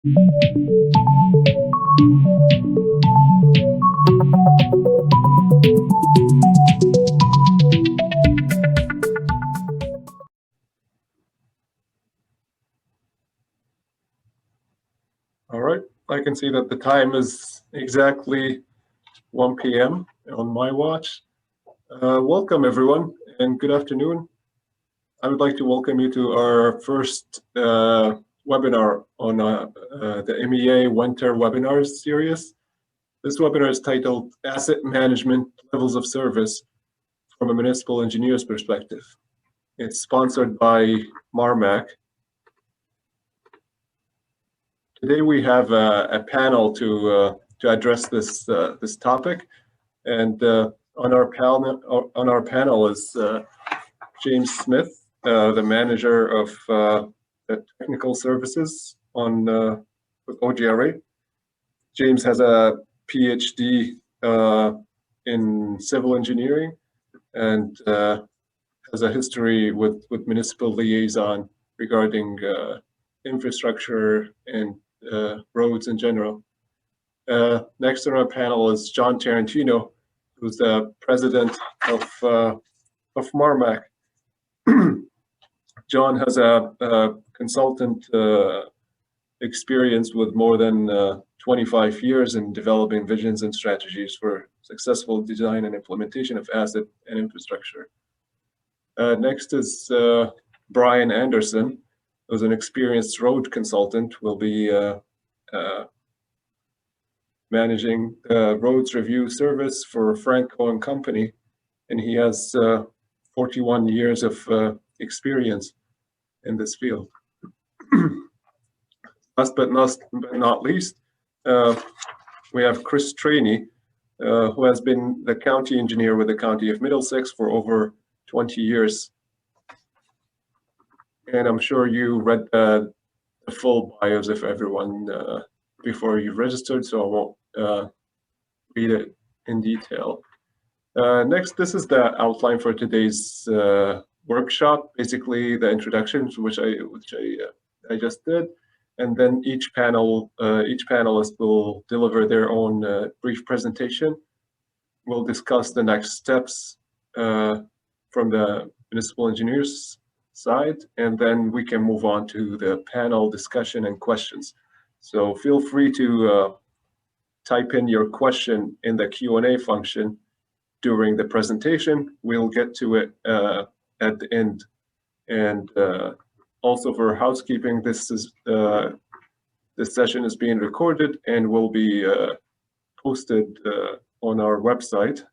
All right, I can see that the time is exactly 1 p.m. on my watch. Welcome everyone and good afternoon. I would like to welcome you to our first webinar on the MEA Winter Webinars series. This webinar is titled Asset Management Levels of Service from a Municipal Engineer's Perspective. It's sponsored by Marmak. Today we have a panel to address this this topic, and on our panel is James Smith, the manager of the technical services on with OGRA. James has a PhD in civil engineering and has a history with municipal liaison regarding infrastructure and roads in general. Next on our panel is John Tarantino, who's the president of Marmak. John has a consultant experience with more than 25 years in developing visions and strategies for successful design and implementation of asset and infrastructure. Next is Brian Anderson, who's an experienced road consultant, will be managing roads review service for Franco and Company, and he has 41 years of experience in this field. Last but not least, we have Chris Trainey, who has been the county engineer with the County of Middlesex for over 20 years. And I'm sure you read the full bios of everyone before you registered, so I won't read it in detail. Next, this is the outline for today's workshop, basically the introductions, which I just did, and then each panelist will deliver their own brief presentation. We'll discuss the next steps from the municipal engineers side, and then we can move on to the panel discussion and questions. So feel free to type in your question in the Q&A function during the presentation. We'll get to it at the end. And also for housekeeping, this session is being recorded and will be posted on our website.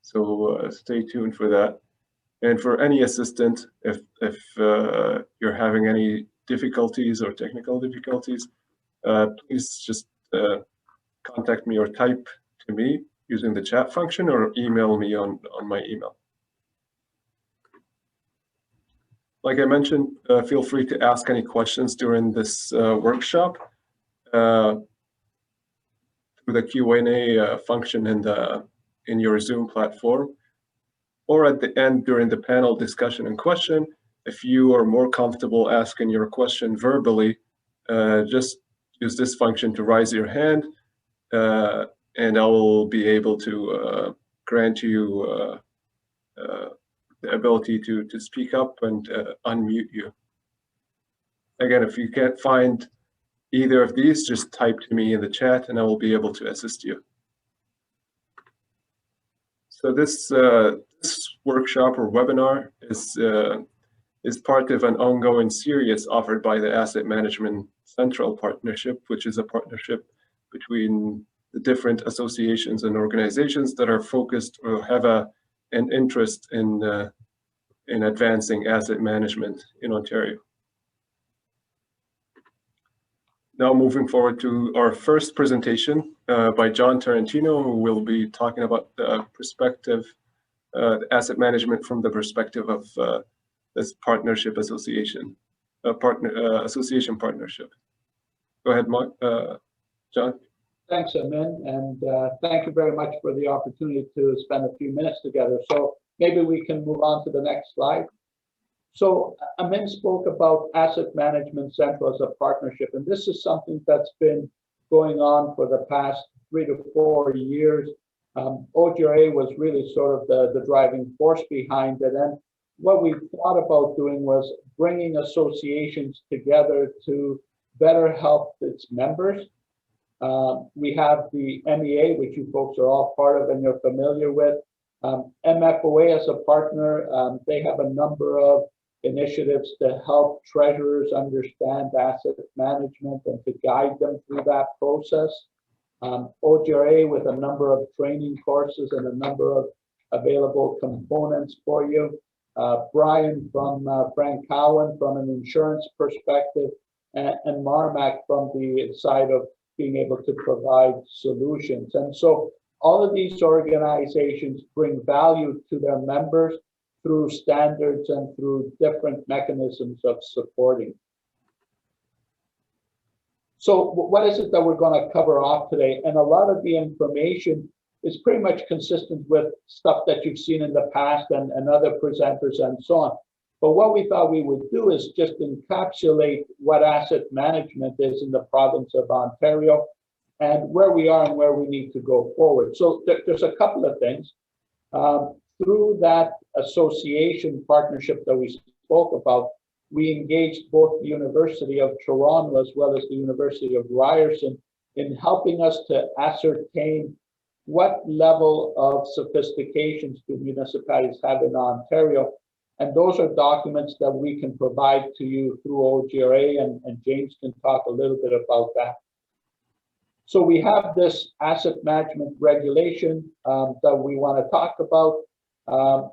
So stay tuned for that. And for any assistant, if you're having any difficulties or technical difficulties, please just contact me or type to me using the chat function or email me on my email. Like I mentioned, feel free to ask any questions during this workshop through the Q&A function in your Zoom platform, or at the end during the panel discussion and question. If you are more comfortable asking your question verbally, just use this function to raise your hand, and I will be able to grant you the ability to speak up and unmute you. Again, if you can't find either of these, just type to me in the chat and I will be able to assist you. So this workshop or webinar is part of an ongoing series offered by the Asset Management Central Partnership, which is a partnership between the different associations and organizations that are focused or have an interest in advancing asset management in Ontario. Now moving forward to our first presentation by John Tarantino, who will be talking about the perspective, asset management from the perspective of this partnership association, association partnership. Go ahead, Mark, John. Thanks, Amin, and thank you very much for the opportunity to spend a few minutes together. So maybe we can move on to the next slide. So Amin spoke about Asset Management Central as a partnership, and this is something that's been going on for the past 3 to 4 years. OGRA was really sort of the driving force behind it. And what we thought about doing was bringing associations together to better help its members. We have the MEA, which you folks are all part of and you're familiar with. MFOA as a partner, they have a number of initiatives to help treasurers understand asset management and to guide them through that process. OGRA with a number of training courses and a number of available components for you. Brian from Frank Cowan from an insurance perspective, and Marmak from the side of being able to provide solutions. And so all of these organizations bring value to their members through standards and through different mechanisms of supporting. So what is it that we're going to cover off today? And a lot of the information is pretty much consistent with stuff that you've seen in the past and other presenters and so on. But what we thought we would do is just encapsulate what asset management is in the province of Ontario and where we are and where we need to go forward. So there's a couple of things. Through that association partnership that we spoke about, we engaged both the University of Toronto as well as the University of Ryerson in helping us to ascertain what level of sophistications do municipalities have in Ontario. And those are documents that we can provide to you through OGRA, and James can talk a little bit about that. So we have this asset management regulation that we want to talk about.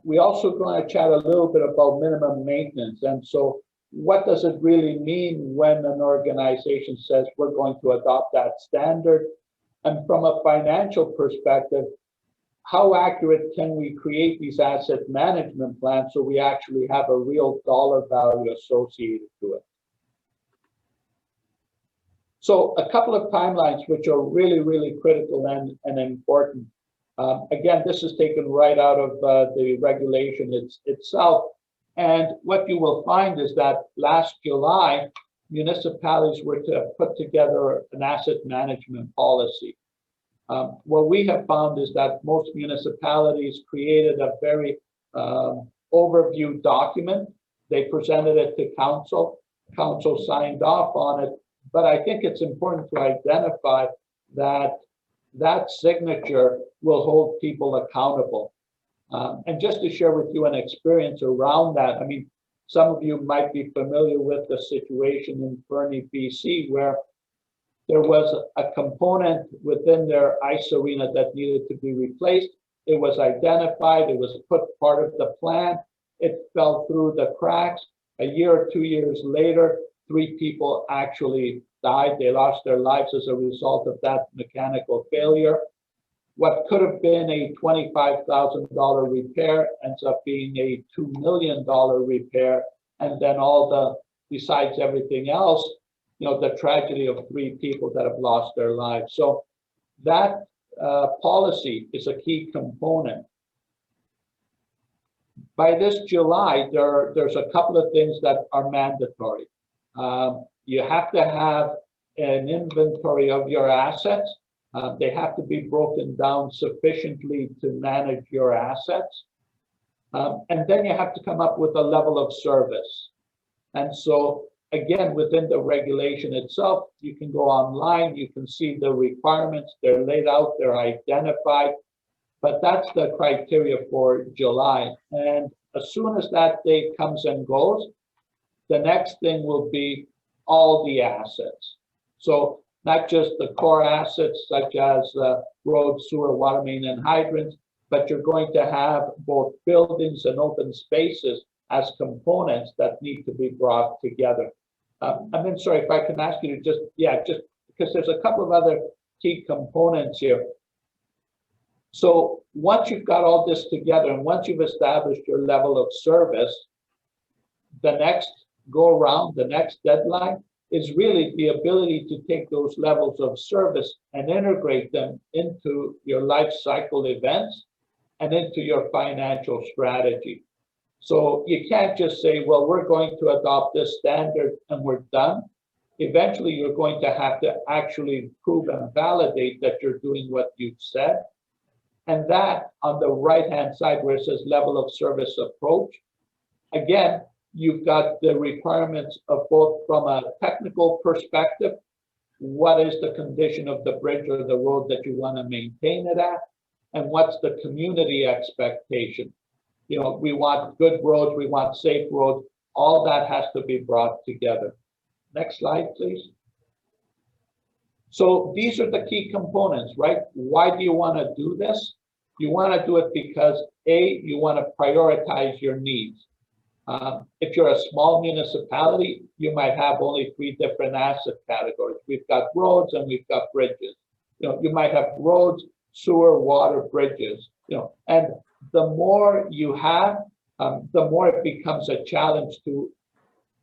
We also going to chat a little bit about minimum maintenance. And so what does it really mean when an organization says we're going to adopt that standard? And from a financial perspective, how accurate can we create these asset management plans so we actually have a real dollar value associated to it? So a couple of timelines which are really, really critical and important. Again, this is taken right out of the regulation itself. And what you will find is that last July, municipalities were to put together an asset management policy. What we have found is that most municipalities created a very overview document. They presented it to council. Council signed off on it. But I think it's important to identify that that signature will hold people accountable. And just to share with you an experience around that, I mean, some of you might be familiar with the situation in Fernie, BC, where there was a component within their ice arena that needed to be replaced. It was identified, it was put part of the plan, it fell through the cracks. A year or 2 years later, 3 people actually died. They lost their lives as a result of that mechanical failure. What could have been a $25,000 repair ends up being a $2 million repair. And then all the, besides everything else, you know, the tragedy of 3 people that have lost their lives. So that policy is a key component. By this July, there's a couple of things that are mandatory. You have to have an inventory of your assets. They have to be broken down sufficiently to manage your assets. And then you have to come up with a level of service. And so, again, within the regulation itself, you can go online, you can see the requirements, they're laid out, they're identified, but that's the criteria for July. And as soon as that date comes and goes, the next thing will be all the assets. So not just the core assets such as road, sewer, water main, and hydrants, but you're going to have both buildings and open spaces as components that need to be brought together. I'm sorry, if I can ask you to just because there's a couple of other key components here. So once you've got all this together and once you've established your level of service, the next go around, the next deadline is really the ability to take those levels of service and integrate them into your life cycle events and into your financial strategy. So you can't just say, well, we're going to adopt this standard and we're done. Eventually, you're going to have to actually prove and validate that you're doing what you've said. And that on the right-hand side where it says level of service approach, again, you've got the requirements of both from a technical perspective, what is the condition of the bridge or the road that you want to maintain it at, and what's the community expectation. You know, we want good roads, we want safe roads, all that has to be brought together. Next slide, please. So these are the key components, right? Why do you want to do this? You want to do it because A, you want to prioritize your needs. If you're a small municipality, you might have only 3 different asset categories. We've got roads and we've got bridges. You know, you might have roads, sewer, water, bridges. You know, and the more you have, the more it becomes a challenge to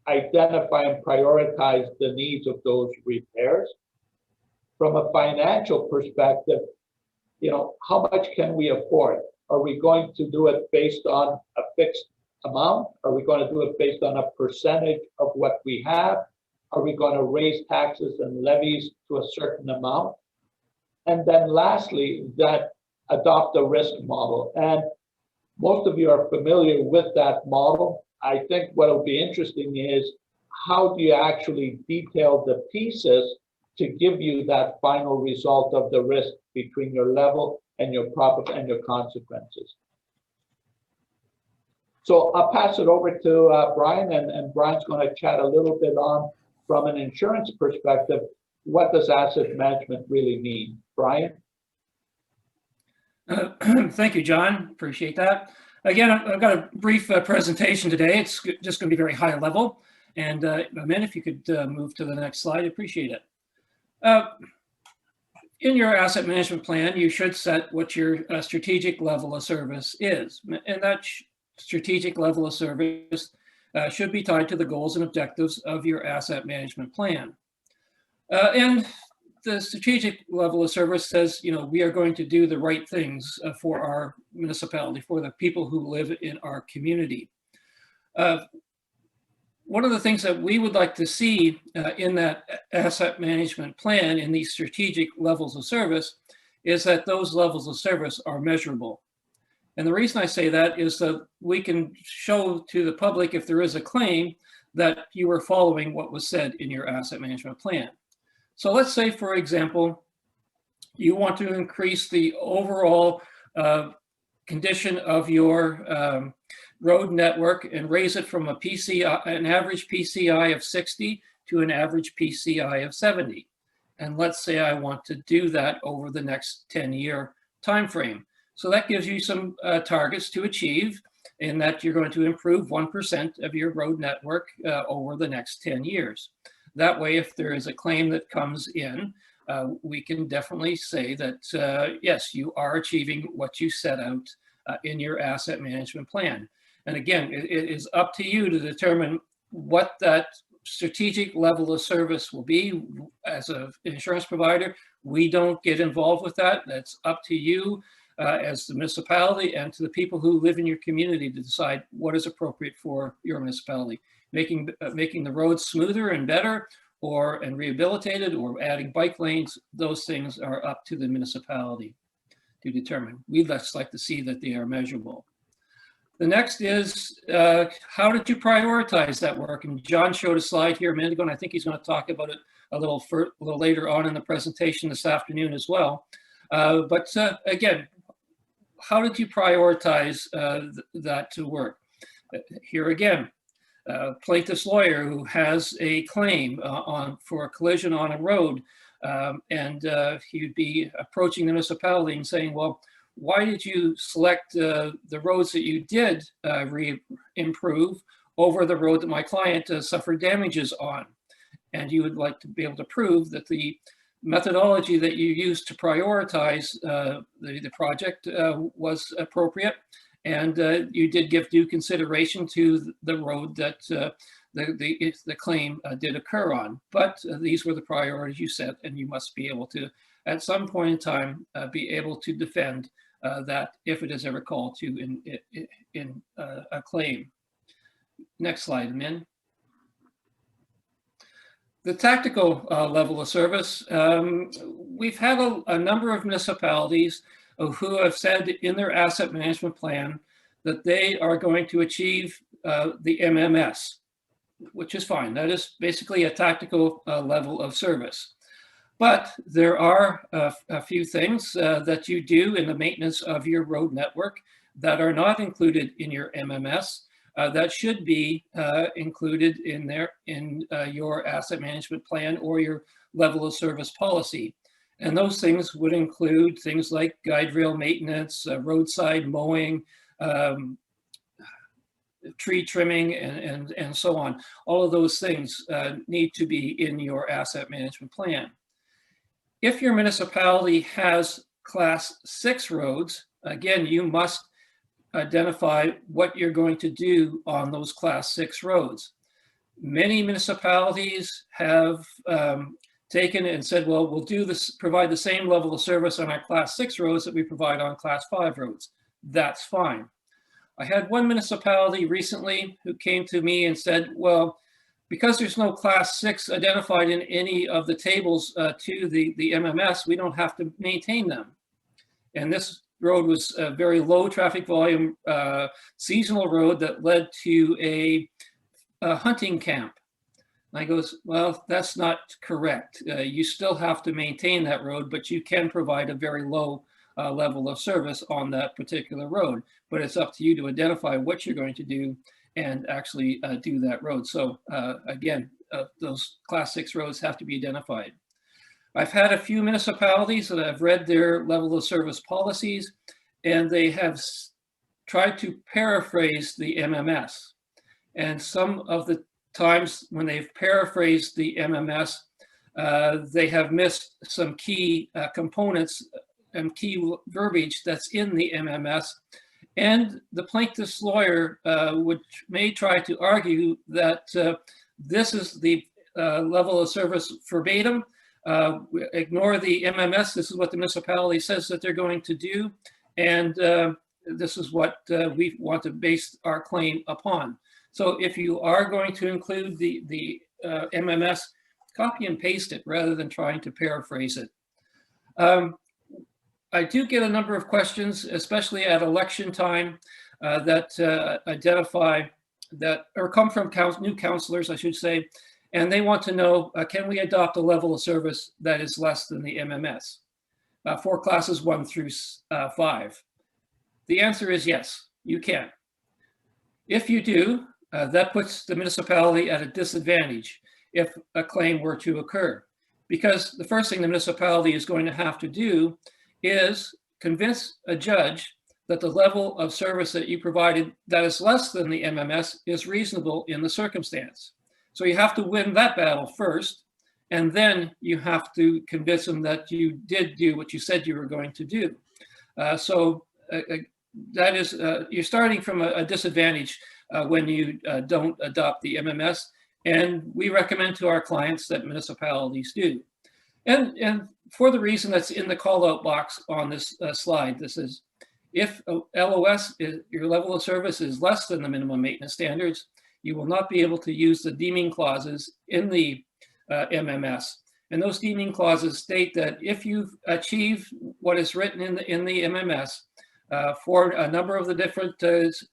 identify and prioritize the needs of those repairs. From a financial perspective, you know, how much can we afford? Are we going to do it based on a fixed amount? Are we going to do it based on a percentage of what we have? Are we going to raise taxes and levies to a certain amount? And then lastly, that adopt a risk model. And most of you are familiar with that model. I think what will be interesting is how do you actually detail the pieces to give you that final result of the risk between your level and your profit and your consequences. So I'll pass it over to Brian, and Brian's going to chat a little bit on, from an insurance perspective, what does asset management really mean? Brian? Thank you, John. Appreciate that. Again, I've got a brief presentation today. It's just going to be very high level. And Amin, if you could move to the next slide, I appreciate it. In your asset management plan, you should set what your strategic level of service is. And that strategic level of service should be tied to the goals and objectives of your asset management plan. And the strategic level of service says, you know, we are going to do the right things for our municipality, for the people who live in our community. One of the things that we would like to see in that asset management plan, in these strategic levels of service, is that those levels of service are measurable. And the reason I say that is that we can show to the public, if there is a claim, that you are following what was said in your asset management plan. So let's say, for example, you want to increase the overall condition of your road network and raise it from a PCI, an average PCI of 60 to an average PCI of 70. And let's say I want to do that over the next 10-year time frame. So that gives you some targets to achieve, in that you're going to improve 1% of your road network over the next 10 years. That way, if there is a claim that comes in, we can definitely say that, yes, you are achieving what you set out in your asset management plan. And again, it is up to you to determine what that strategic level of service will be. As an insurance provider, we don't get involved with that. That's up to you as the municipality and to the people who live in your community to decide what is appropriate for your municipality. Making the roads smoother and better, and rehabilitated, or adding bike lanes, those things are up to the municipality to determine. We'd just like to see that they are measurable. The next is, how did you prioritize that work? And John showed a slide here a minute ago, and I think he's going to talk about it a little later on in the presentation this afternoon as well. But again, how did you prioritize that to work? Here again, plaintiff's lawyer who has a claim for a collision on a road, and he would be approaching the municipality and saying, well, why did you select the roads that you did improve over the road that my client suffered damages on? And you would like to be able to prove that the methodology that you used to prioritize the project was appropriate, and you did give due consideration to the road that the claim did occur on. But these were the priorities you set, and you must be able to, at some point in time, be able to defend that if it is ever called to in a claim. Next slide, Min. The tactical level of service, we've had a number of municipalities who have said in their asset management plan that they are going to achieve the MMS, which is fine. That is basically a tactical level of service. But there are a few things that you do in the maintenance of your road network that are not included in your MMS that should be included in your asset management plan or your level of service policy. And those things would include things like guide rail maintenance, roadside mowing, tree trimming, and so on. All of those things need to be in your asset management plan. If your municipality has Class 6 roads, again, you must identify what you're going to do on those Class 6 roads. Many municipalities have taken and said, well, we'll do this, provide the same level of service on our Class 6 roads that we provide on Class 5 roads. That's fine. I had one municipality recently who came to me and said, well, because there's no Class 6 identified in any of the tables to the MMS, we don't have to maintain them. And this road was a very low traffic volume seasonal road that led to a hunting camp. And I goes, well, that's not correct. You still have to maintain that road, but you can provide a very low level of service on that particular road. But it's up to you to identify what you're going to do and actually do that road. So again, those Class 6 roads have to be identified. I've had a few municipalities that have read their level of service policies, and they have tried to paraphrase the MMS. And some of the times when they've paraphrased the MMS, they have missed some key components and key verbiage that's in the MMS. And the plaintiff's lawyer may try to argue that this is the level of service verbatim. Ignore the MMS. This is what the municipality says that they're going to do. And this is what we want to base our claim upon. So if you are going to include the MMS, copy and paste it rather than trying to paraphrase it. I do get a number of questions, especially at election time, that identify that, or come from new councillors, I should say, and they want to know, can we adopt a level of service that is less than the MMS for classes 1 through 5? The answer is yes, you can. If you do, that puts the municipality at a disadvantage if a claim were to occur, because the first thing the municipality is going to have to do is convince a judge that the level of service that you provided that is less than the MMS is reasonable in the circumstance. So you have to win that battle first, and then you have to convince them that you did do what you said you were going to do. That is, you're starting from a disadvantage when you don't adopt the MMS, and we recommend to our clients that municipalities do. And for the reason that's in the call-out box on this slide, this is, if LOS, your level of service is less than the minimum maintenance standards, you will not be able to use the deeming clauses in the MMS. And those deeming clauses state that if you've achieved what is written in the MMS for a number of the different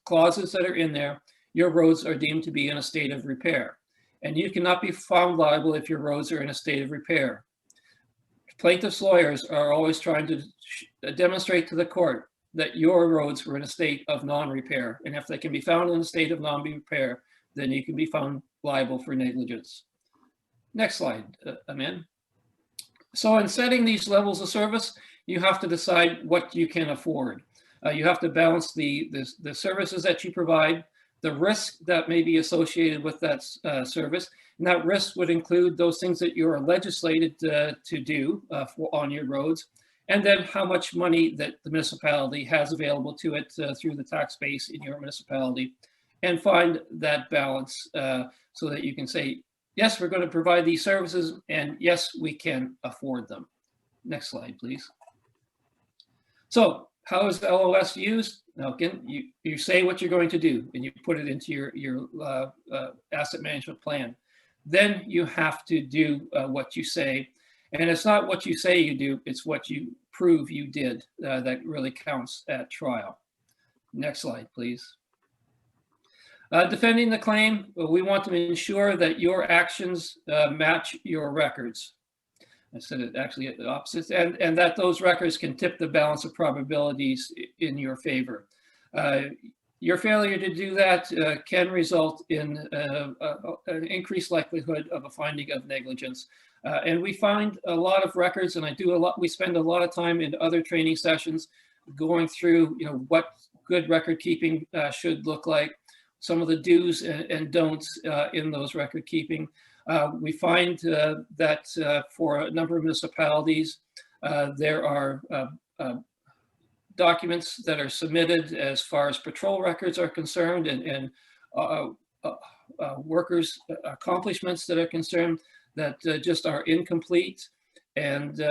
clauses that are in there, your roads are deemed to be in a state of repair. And you cannot be found liable if your roads are in a state of repair. Plaintiffs' lawyers are always trying to demonstrate to the court that your roads were in a state of non-repair. And if they can be found in a state of non-repair, then you can be found liable for negligence. Next slide, Amin. So in setting these levels of service, you have to decide what you can afford. You have to balance the services that you provide, the risk that may be associated with that service. And that risk would include those things that you are legislated to do on your roads, and then how much money that the municipality has available to it through the tax base in your municipality, and find that balance so that you can say, yes, we're going to provide these services, and yes, we can afford them. Next slide, please. So how is LOS used? Now, again, you say what you're going to do, and you put it into your asset management plan. Then you have to do what you say. And it's not what you say you do, it's what you prove you did that really counts at trial. Next slide, please. Defending the claim, we want to ensure that your actions match your records. I said it actually at the opposite, and that those records can tip the balance of probabilities in your favor. Your failure to do that can result in an increased likelihood of a finding of negligence. And we find a lot of records, and we spend a lot of time in other training sessions going through, what good record keeping should look like, some of the do's and don'ts in those record keeping. We find that for a number of municipalities, there are documents that are submitted as far as patrol records are concerned and workers' accomplishments that are concerned that just are incomplete. And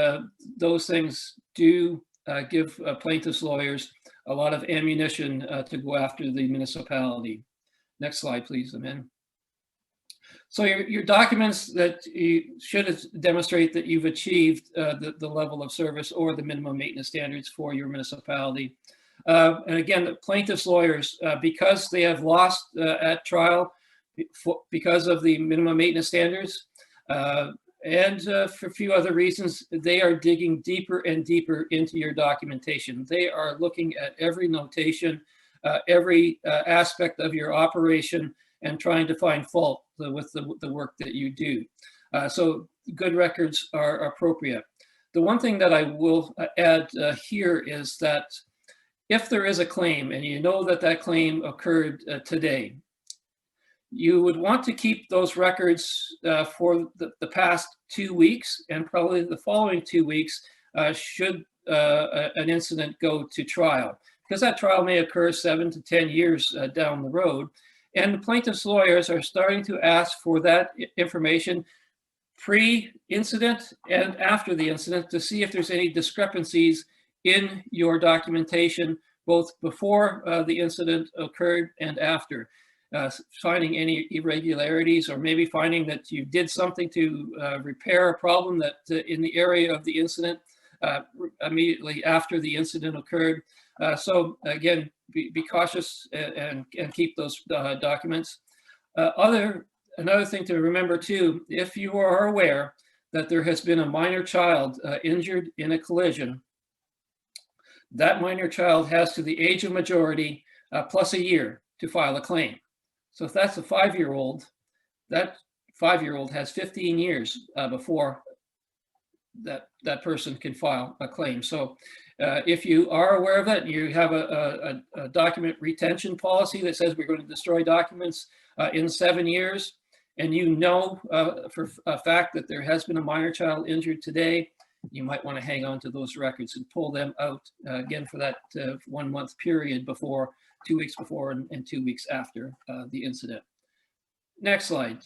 those things do give plaintiffs' lawyers a lot of ammunition to go after the municipality. Next slide, please, Amin. So your documents that you should demonstrate that you've achieved the level of service or the minimum maintenance standards for your municipality. And again, the plaintiffs' lawyers, because they have lost at trial because of the minimum maintenance standards, and for a few other reasons, they are digging deeper and deeper into your documentation. They are looking at every notation, every aspect of your operation, and trying to find fault with the work that you do. So good records are appropriate. The one thing that I will add here is that if there is a claim and you know that that claim occurred today, you would want to keep those records for the past 2 weeks, and probably the following 2 weeks should an incident go to trial, because that trial may occur 7 to 10 years down the road. And the plaintiff's lawyers are starting to ask for that information pre-incident and after the incident to see if there's any discrepancies in your documentation, both before the incident occurred and after. Finding any irregularities, or maybe finding that you did something to repair a problem that in the area of the incident immediately after the incident occurred. So again, be cautious and keep those documents. Another thing to remember too, if you are aware that there has been a minor child injured in a collision, that minor child has to the age of majority plus a year to file a claim. So if that's a 5-year-old, that 5-year-old has 15 years before that person can file a claim. So if you are aware of it, you have a document retention policy that says we're going to destroy documents in 7 years, and you know for a fact that there has been a minor child injured today, you might want to hang on to those records and pull them out again for that 1 month period before, 2 weeks before and 2 weeks after the incident. Next slide.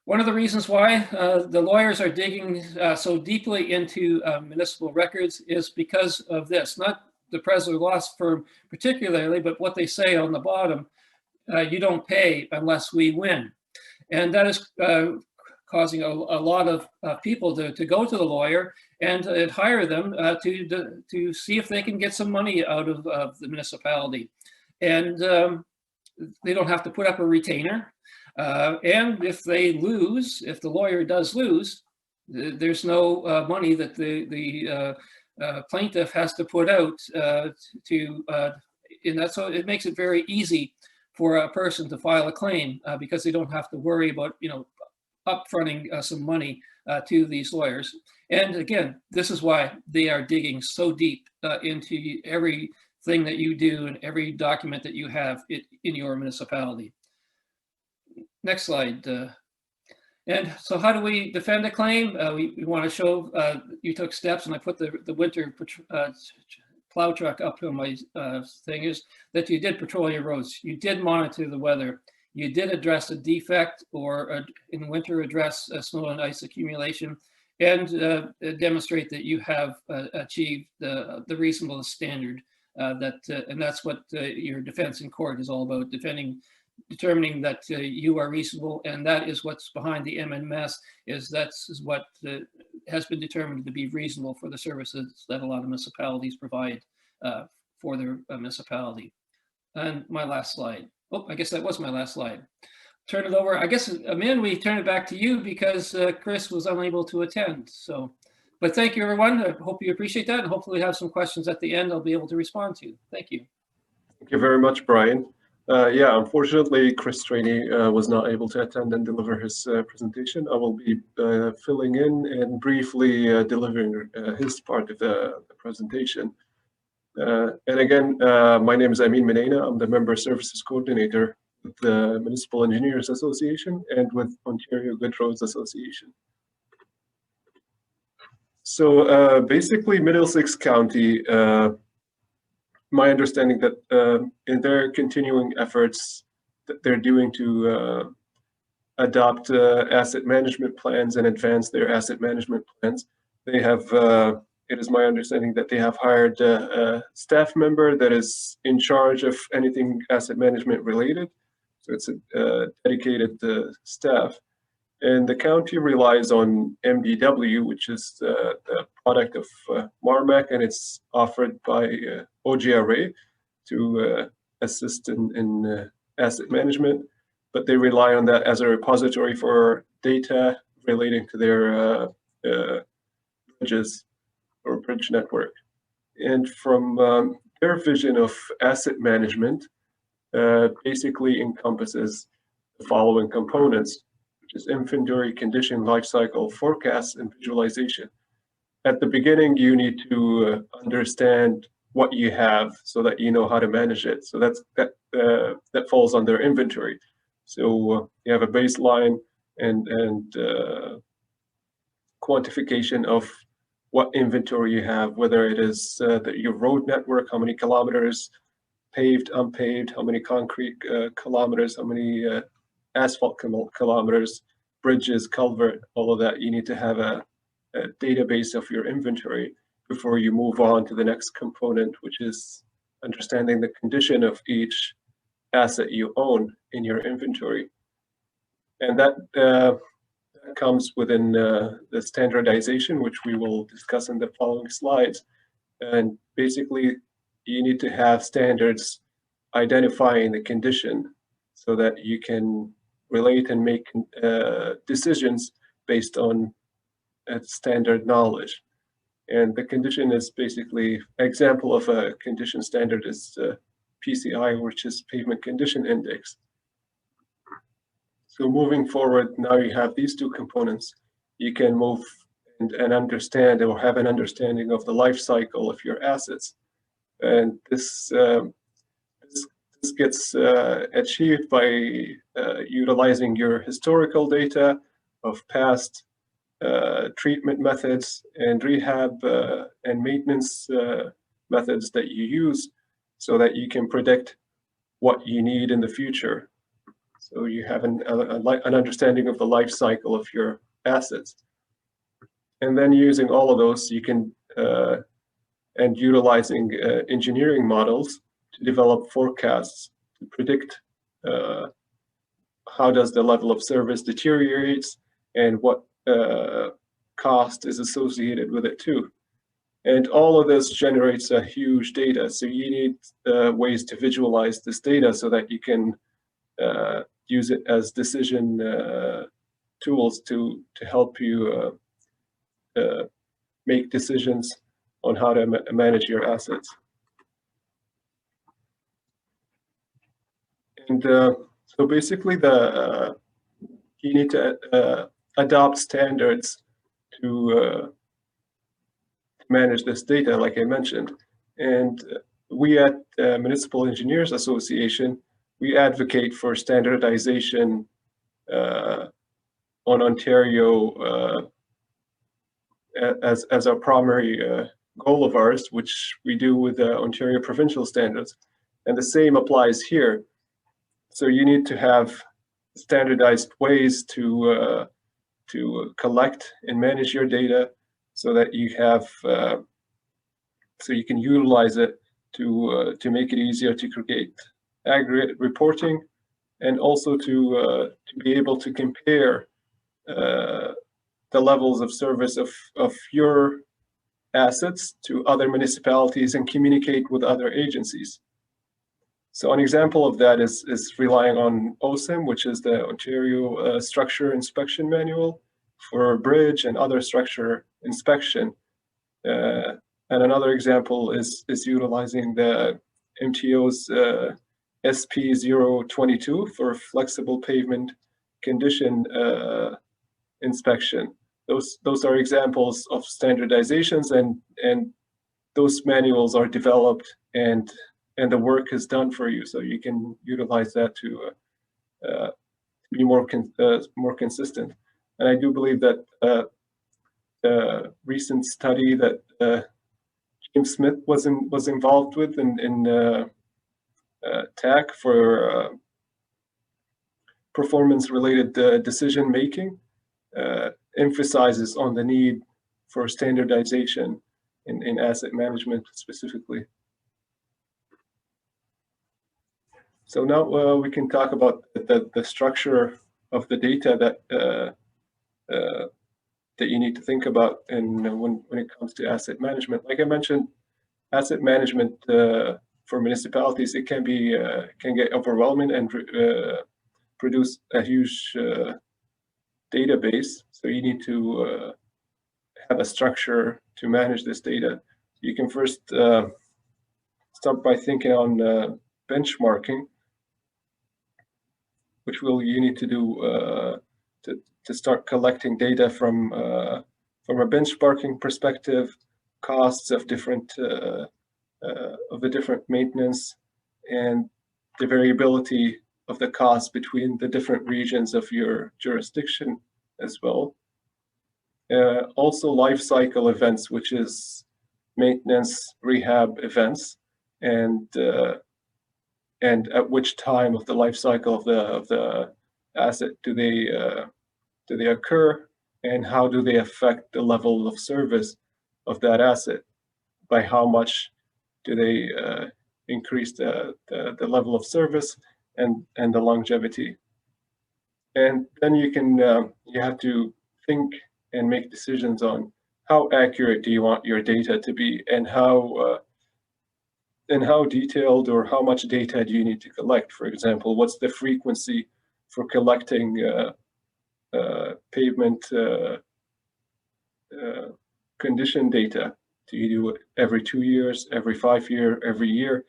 One of the reasons why the lawyers are digging so deeply into municipal records is because of this, not the Presler Law Firm particularly, but what they say on the bottom, you don't pay unless we win. And that is causing a lot of people to go to the lawyer and hire them to see if they can get some money out of the municipality. And they don't have to put up a retainer. And if they lose, if the lawyer does lose, there's no money that the plaintiff has to put out in that. So it makes it very easy for a person to file a claim because they don't have to worry about, upfronting some money to these lawyers. And again, this is why they are digging so deep into everything that you do and every document that you have in your municipality. Next slide. And so how do we defend a claim? We want to show you took steps, and I put the winter plow truck up on my thing, is that you did patrol your roads. You did monitor the weather. You did address a defect, or in winter address snow and ice accumulation. and demonstrate that you have achieved the reasonableness standard. And that's what your defense in court is all about, determining that you are reasonable, and that is what's behind the MMS. That's what has been determined to be reasonable for the services that a lot of municipalities provide for their municipality. And my last slide. Oh, I guess that was my last slide. Turn it over. I guess, Amin, we turn it back to you because Chris was unable to attend. So, but thank you, everyone. I hope you appreciate that, and hopefully have some questions at the end I'll be able to respond to. Thank you. Thank you very much, Brian. Yeah, unfortunately, Chris Straney was not able to attend and deliver his presentation. I will be filling in and briefly delivering his part of the presentation. And again, my name is Amin Minena. I'm the Member Services Coordinator with the Municipal Engineers Association and with Ontario Good Roads Association. So basically, Middlesex County, my understanding that in their continuing efforts that they're doing to adopt asset management plans and advance their asset management plans, they have, it is my understanding that they have hired a staff member that is in charge of anything asset management related. So it's a dedicated staff. And the county relies on MDW, which is the product of Marmak, and it's offered by OGRA to assist in asset management. But they rely on that as a repository for data relating to their bridges or bridge network. And from their vision of asset management, basically encompasses the following components, which is inventory, condition, lifecycle, forecast, and visualization. At the beginning, you need to understand what you have so that you know how to manage it. So that falls under inventory. So you have a baseline and quantification of what inventory you have, whether it is your road network, how many kilometers, paved, unpaved, how many concrete kilometers, how many asphalt kilometers, bridges, culvert, all of that. You need to have a database of your inventory before you move on to the next component, which is understanding the condition of each asset you own in your inventory. And that comes within the standardization, which we will discuss in the following slides. And basically, you need to have standards identifying the condition so that you can relate and make decisions based on standard knowledge. And the condition is basically, example of a condition standard is PCI, which is Pavement Condition Index. So moving forward, now you have these two components. You can move and understand or have an understanding of the life cycle of your assets. And this gets achieved by utilizing your historical data of past treatment methods and rehab and maintenance methods that you use so that you can predict what you need in the future. So you have an understanding of the life cycle of your assets. And then using all of those, you can, and utilizing engineering models to develop forecasts to predict how does the level of service deteriorates and what cost is associated with it too. And all of this generates a huge data. So you need ways to visualize this data so that you can use it as decision tools to help you make decisions on how to manage your assets. And so basically you need to adopt standards to manage this data, like I mentioned. And we at Municipal Engineers Association, we advocate for standardization on Ontario as our primary goal of ours, which we do with Ontario provincial standards. And the same applies here. So you need to have standardized ways to to collect and manage your data so that you have so you can utilize it to make it easier to create aggregate reporting, and also to be able to compare the levels of service of your assets to other municipalities and communicate with other agencies. So an example of that is relying on OSIM, which is the Ontario Structure Inspection Manual for bridge and other structure inspection. And another example is utilizing the MTO's SP022 for flexible pavement condition inspection. Those are examples of standardizations, and those manuals are developed and the work is done for you, so you can utilize that to be more consistent. And I do believe that the recent study that James Smith was involved with in TAC for performance-related decision making emphasizes on the need for standardization in asset management specifically. So now we can talk about the structure of the data that you need to think about when it comes to asset management. Like I mentioned, asset management for municipalities, it can get overwhelming and produce a huge database. So you need to have a structure to manage this data. You can first start by thinking on benchmarking, which you need to do to start collecting data from a benchmarking perspective, costs of the different maintenance, and the variability of the cost between the different regions of your jurisdiction as well. Also life cycle events, which is maintenance, rehab events, and at which time of the life cycle of the asset do they occur, and how do they affect the level of service of that asset? By how much do they increase the level of service and the longevity? And then you have to think and make decisions on how accurate do you want your data to be, and how detailed or how much data do you need to collect. For example, what's the frequency for collecting pavement condition data? Do you do it every 2 years, every 5 years, every year?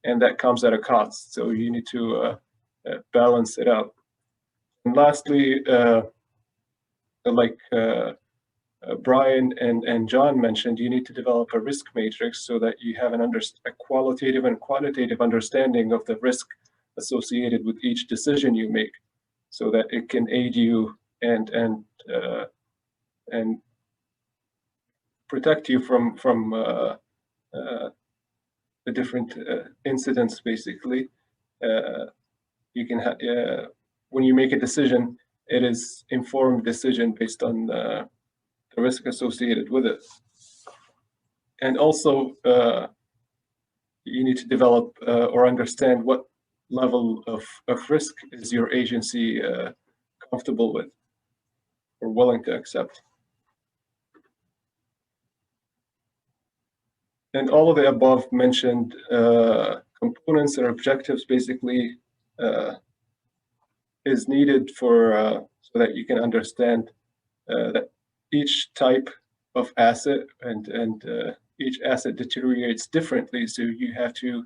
And that comes at a cost, so you need to balance it out. And lastly, like Brian and John mentioned, you need to develop a risk matrix so that you have a qualitative and quantitative understanding of the risk associated with each decision you make, so that it can aid you and protect you from the different incidents. Basically, you can when you make a decision, it is informed decision based on the risk associated with it. And also, you need to develop or understand what level of risk is your agency comfortable with or willing to accept. And all of the above mentioned components and objectives basically is needed for so that you can understand that each type of asset and each asset deteriorates differently. So you have to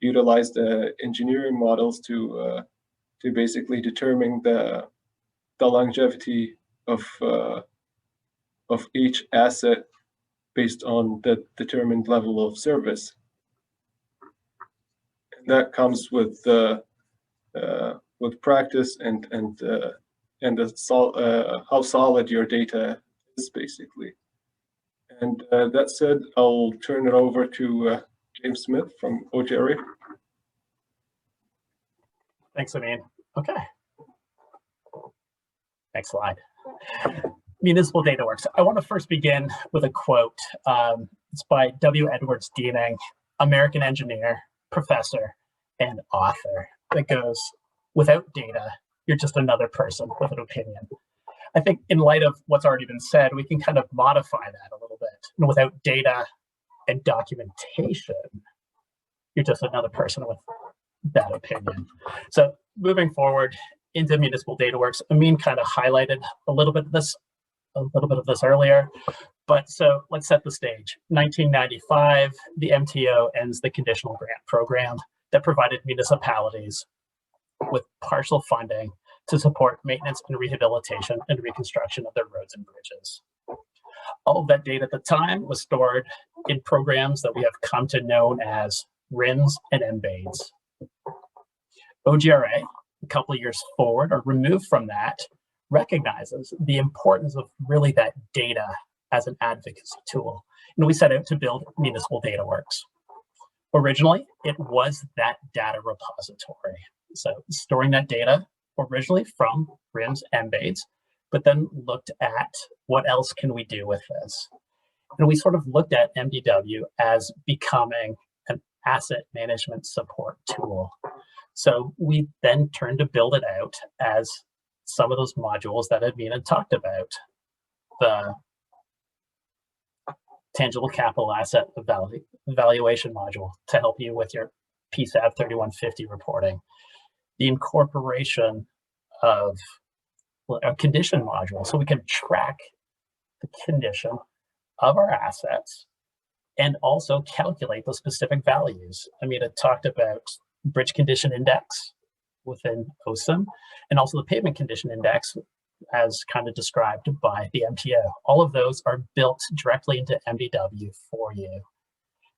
utilize the engineering models to basically determine the longevity of each asset based on the determined level of service. And that comes with practice and how solid your data is, basically. And that said, I'll turn it over to James Smith from OGRA. Thanks, Amin. Okay. Next slide. Municipal data works. I want to first begin with a quote. It's by W. Edwards Deming, American engineer, professor, and author, that goes, "Without data, you're just another person with an opinion." I think in light of what's already been said, we can kind of modify that a little bit. And without data and documentation, you're just another person with that opinion. So moving forward into municipal data works, Amin kind of highlighted a little bit of this earlier, but so let's set the stage. 1995, the MTO ends the conditional grant program that provided municipalities with partial funding to support maintenance and rehabilitation and reconstruction of their roads and bridges. All of that data at the time was stored in programs that we have come to know as RINs and MBAIDs. OGRA, a couple of years forward or removed from that, recognizes the importance of really that data as an advocacy tool. And we set out to build Municipal Data Works. Originally, it was that data repository. So storing that data originally from RINs and MBAIDs, but then looked at what else can we do with this. And we sort of looked at MDW as becoming an asset management support tool. So we then turned to build it out as some of those modules that Adina talked about, the tangible capital asset evaluation module to help you with your PSAB 3150 reporting, the incorporation of a condition module so we can track the condition of our assets and also calculate those specific values. I mean, it talked about bridge condition index within OSIM and also the pavement condition index as kind of described by the MTO. All of those are built directly into MDW for you.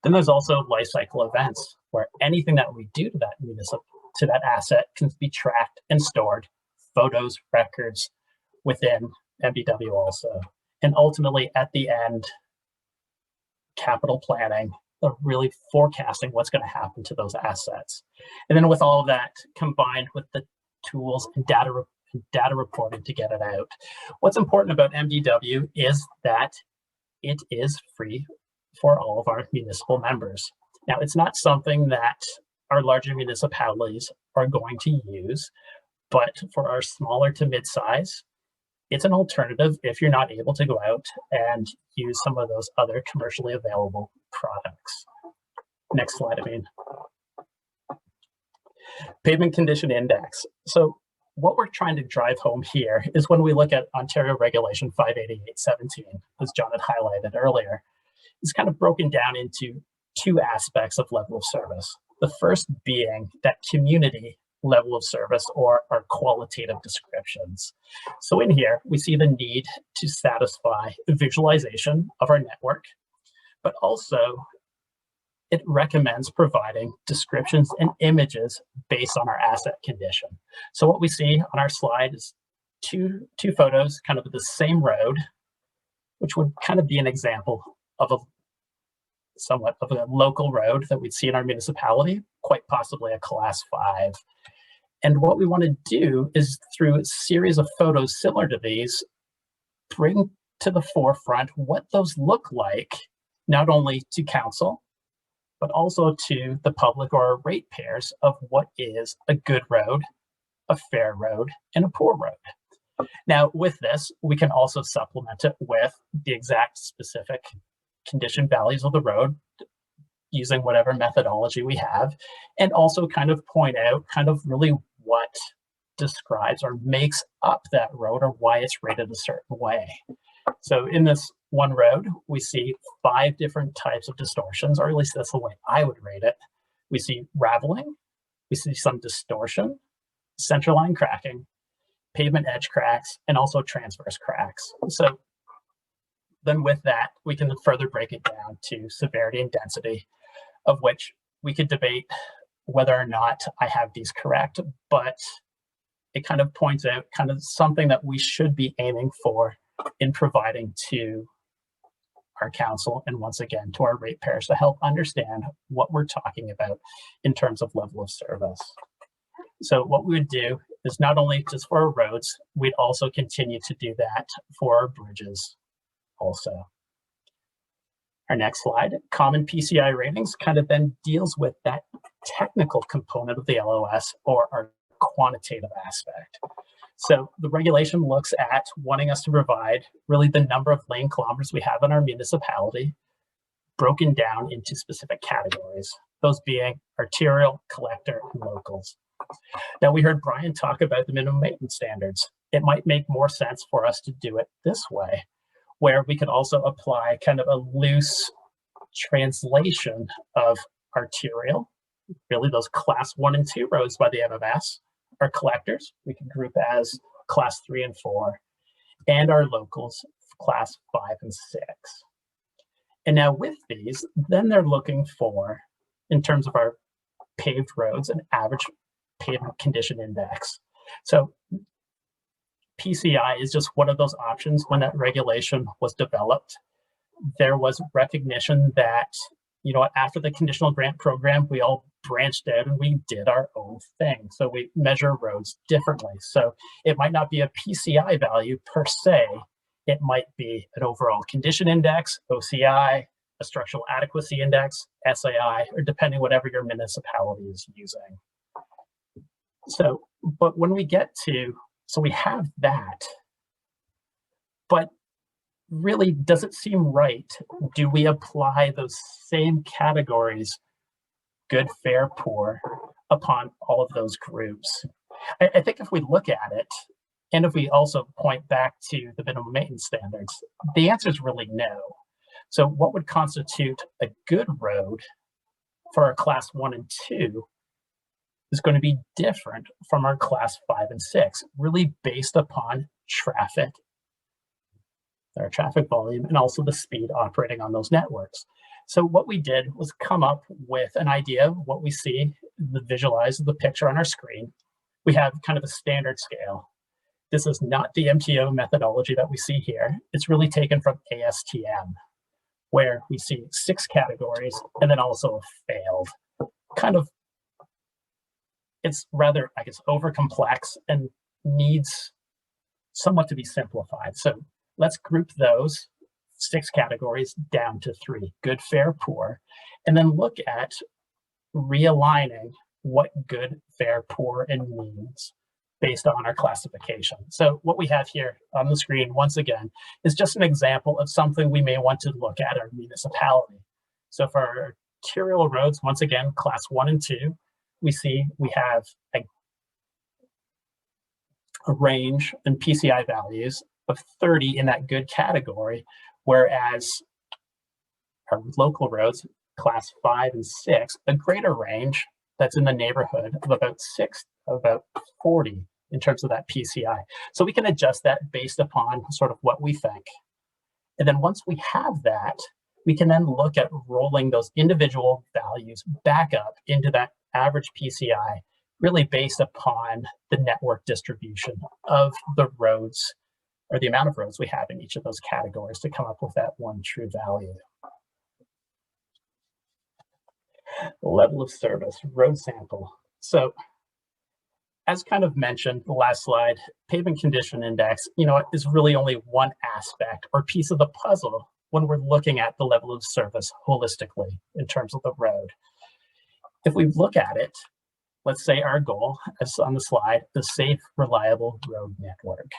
Then there's also lifecycle events where anything that we do to that asset can be tracked and stored, photos, records within MDW also. And ultimately at the end, capital planning, really forecasting what's going to happen to those assets. And then with all of that combined with the tools and data reporting to get it out. What's important about MDW is that it is free for all of our municipal members. Now, it's not something that our larger municipalities are going to use, but for our smaller to mid-size, it's an alternative if you're not able to go out and use some of those other commercially available products. Next slide, I mean. Pavement condition index. So what we're trying to drive home here is when we look at Ontario Regulation 588.17, as John had highlighted earlier, it's kind of broken down into two aspects of level of service. The first being that community level of service or our qualitative descriptions. So in here, we see the need to satisfy visualization of our network, but also it recommends providing descriptions and images based on our asset condition. So what we see on our slide is two photos kind of of the same road, which would kind of be an example of somewhat of a local road that we'd see in our municipality, quite possibly a class 5. And what we want to do is through a series of photos similar to these, bring to the forefront what those look like, not only to council, but also to the public or ratepayers of what is a good road, a fair road, and a poor road. Now, with this, we can also supplement it with the exact specific condition values of the road using whatever methodology we have, and also kind of point out kind of really what describes or makes up that road or why it's rated a certain way. So in this one road, we see 5 different types of distortions, or at least that's the way I would rate it. We see raveling, we see some distortion, centerline cracking, pavement edge cracks, and also transverse cracks. So then with that, we can further break it down to severity and density, of which we could debate whether or not I have these correct, but it kind of points out kind of something that we should be aiming for in providing to our council and once again to our ratepayers to help understand what we're talking about in terms of level of service. So what we would do is not only just for our roads, we'd also continue to do that for our bridges also. Our next slide, common PCI ratings, kind of then deals with that technical component of the LOS, or our quantitative aspect. So the regulation looks at wanting us to provide really the number of lane kilometers we have in our municipality, broken down into specific categories, those being arterial, collector, and locals. Now, we heard Brian talk about the minimum maintenance standards. It might make more sense for us to do it this way, where we could also apply kind of a loose translation of arterial, really those class 1 and 2 roads by the MMS, our collectors, we can group as class 3 and 4, and our locals, class 5 and 6. And now with these, then they're looking for, in terms of our paved roads, an average pavement condition index. So PCI is just one of those options. When that regulation was developed, there was recognition that, you know, after the conditional grant program, we all branched out and we did our own thing. So we measure roads differently. So it might not be a PCI value per se. It might be an overall condition index, OCI, a structural adequacy index, SAI, or depending whatever your municipality is using. So, but when we get to, so we have that, but really, does it seem right? Do we apply those same categories, good, fair, poor, upon all of those groups? I think if we look at it, and if we also point back to the minimum maintenance standards, the answer is really no. So what would constitute a good road for our class 1 and 2 is going to be different from our class 5 and 6, really based upon traffic, our traffic volume, and also the speed operating on those networks. So what we did was come up with an idea of what we see, visualize the picture on our screen. We have kind of a standard scale. This is not the MTO methodology that we see here. It's really taken from ASTM, where we see 6 categories and then also a failed. Kind of, it's rather, I guess, over complex and needs somewhat to be simplified. So let's group those 6 categories down to 3, good, fair, poor, and then look at realigning what good, fair, poor, and means based on our classification. So what we have here on the screen, once again, is just an example of something we may want to look at our municipality. So for our arterial roads, once again, class 1 and 2, we see we have a range in PCI values of 30 in that good category, whereas our local roads, class 5 and 6, a greater range that's in the neighborhood of about 40 in terms of that PCI. So we can adjust that based upon sort of what we think. And then once we have that, we can then look at rolling those individual values back up into that average PCI, really based upon the network distribution of the roads, or the amount of roads we have in each of those categories, to come up with that one true value. Level of service, road sample. So as kind of mentioned, the last slide, pavement condition index, you know, is really only one aspect or piece of the puzzle when we're looking at the level of service holistically in terms of the road. If we look at it, let's say our goal, as on the slide, the safe, reliable road network.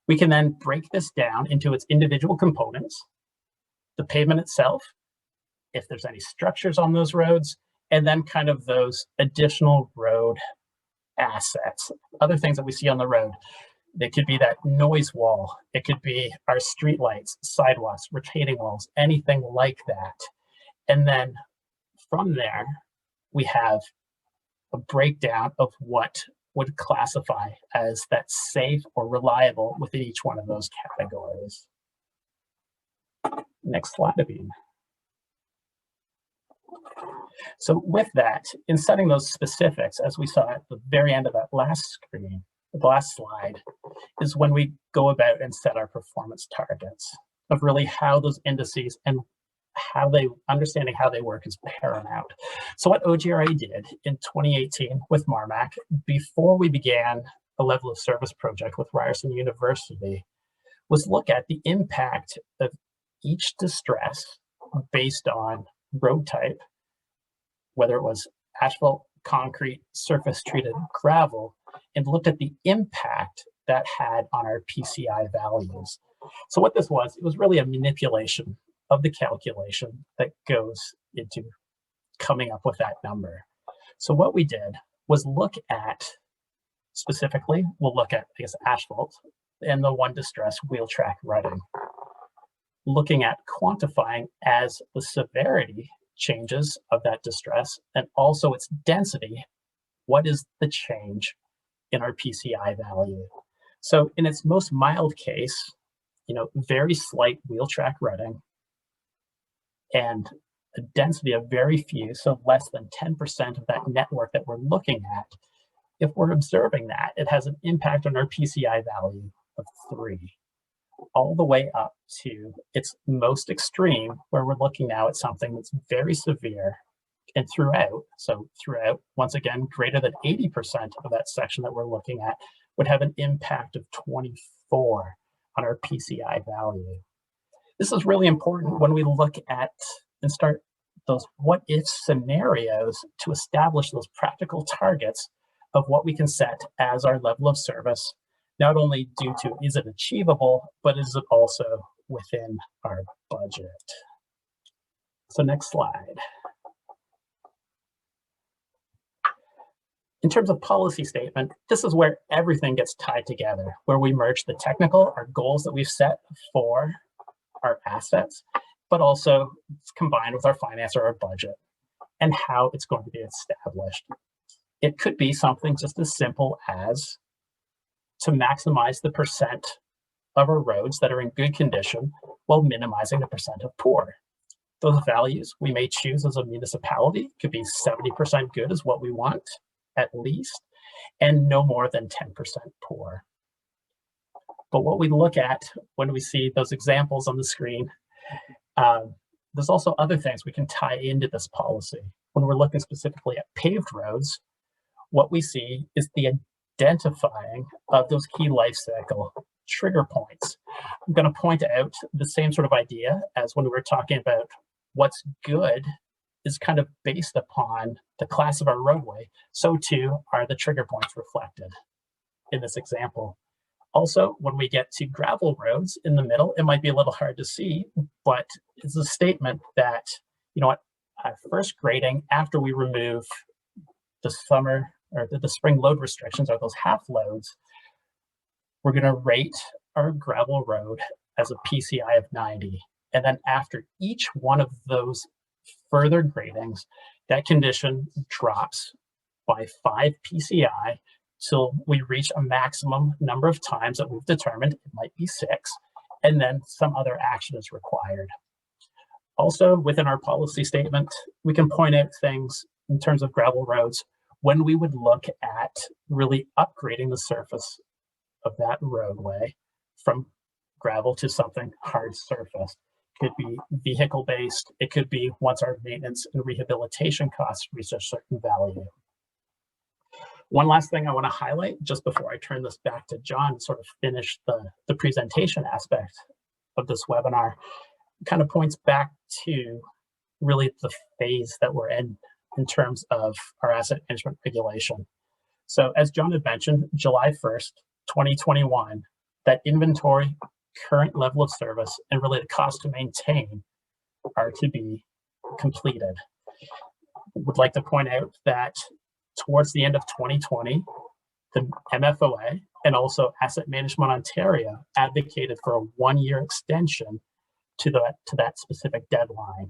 We can then break this down into its individual components, the pavement itself, if there's any structures on those roads, and then kind of those additional road assets, other things that we see on the road. They could be that noise wall. It could be our street lights, sidewalks, retaining walls, anything like that. And then from there, we have a breakdown of what would classify as that safe or reliable within each one of those categories. Next slide, Abin. So with that, in setting those specifics, as we saw at the very end of that last screen, the last slide, is when we go about and set our performance targets of really how those indices and understanding how they work is paramount. So what OGRA did in 2018 with Marmak, before we began a level of service project with Ryerson University, was look at the impact of each distress based on road type, whether it was asphalt, concrete, surface treated, gravel, and looked at the impact that had on our PCI values. So what this was, it was really a manipulation of the calculation that goes into coming up with that number. So what we did was look at, specifically, we'll look at, I guess, asphalt and the one distress wheel track rutting, looking at quantifying as the severity changes of that distress and also its density, what is the change in our PCI value? So in its most mild case, very slight wheel track rutting and a density of very few, so less than 10% of that network that we're looking at, if we're observing that, it has an impact on our PCI value of 3, all the way up to its most extreme, where we're looking now at something that's very severe and throughout, once again, greater than 80% of that section that we're looking at would have an impact of 24 on our PCI value. This is really important when we look at and start those what-if scenarios to establish those practical targets of what we can set as our level of service, not only due to is it achievable, but is it also within our budget. So next slide. In terms of policy statement, this is where everything gets tied together, where we merge the technical, our goals that we've set for our assets, but also it's combined with our finance or our budget and how it's going to be established. It could be something just as simple as to maximize the percent of our roads that are in good condition while minimizing the percent of poor. Those values we may choose as a municipality could be 70% good is what we want at least, and no more than 10% poor. But what we look at when we see those examples on the screen, there's also other things we can tie into this policy. When we're looking specifically at paved roads, what we see is the identifying of those key life cycle trigger points. I'm going to point out the same sort of idea as when we were talking about what's good is kind of based upon the class of our roadway. So too are the trigger points reflected in this example. Also, when we get to gravel roads in the middle, it might be a little hard to see, but it's a statement that, first grading after we remove the summer or the spring load restrictions or those half loads, we're going to rate our gravel road as a PCI of 90. And then after each one of those further gradings, that condition drops by 5 PCI till we reach a maximum number of times that we've determined, it might be 6, and then some other action is required. Also, within our policy statement, we can point out things in terms of gravel roads when we would look at really upgrading the surface of that roadway from gravel to something hard surface. It could be vehicle-based. It could be once our maintenance and rehabilitation costs reach a certain value. One last thing I want to highlight just before I turn this back to John to sort of finish the presentation aspect of this webinar, kind of points back to really the phase that we're in terms of our asset management regulation. So as John had mentioned, July 1st, 2021, that inventory, current level of service, and really the cost to maintain are to be completed. Would like to point out that towards the end of 2020, the MFOA and also Asset Management Ontario advocated for a 1-year extension to that specific deadline.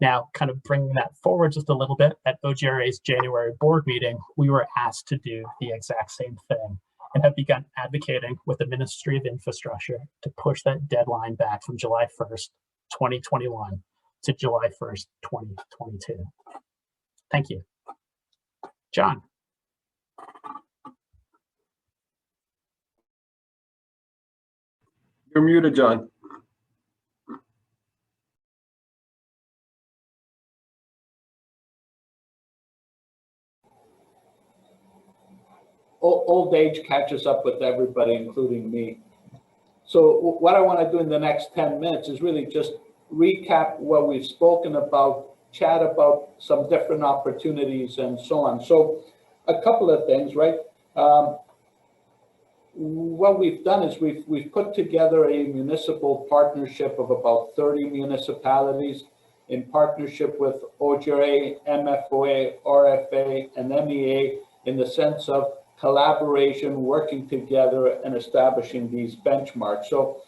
Now, kind of bringing that forward just a little bit, at OGRA's January board meeting, we were asked to do the exact same thing and have begun advocating with the Ministry of Infrastructure to push that deadline back from July 1st, 2021 to July 1st, 2022. Thank you. John. You're muted, John. old age catches up with everybody, including me. So what I want to do in the next 10 minutes is really just recap what we've spoken about, chat about some different opportunities and so on. So a couple of things, right? What we've done is we've put together a municipal partnership of about 30 municipalities in partnership with OGRA, MFOA, ORFA, and MEA in the sense of collaboration, working together, and establishing these benchmarks. So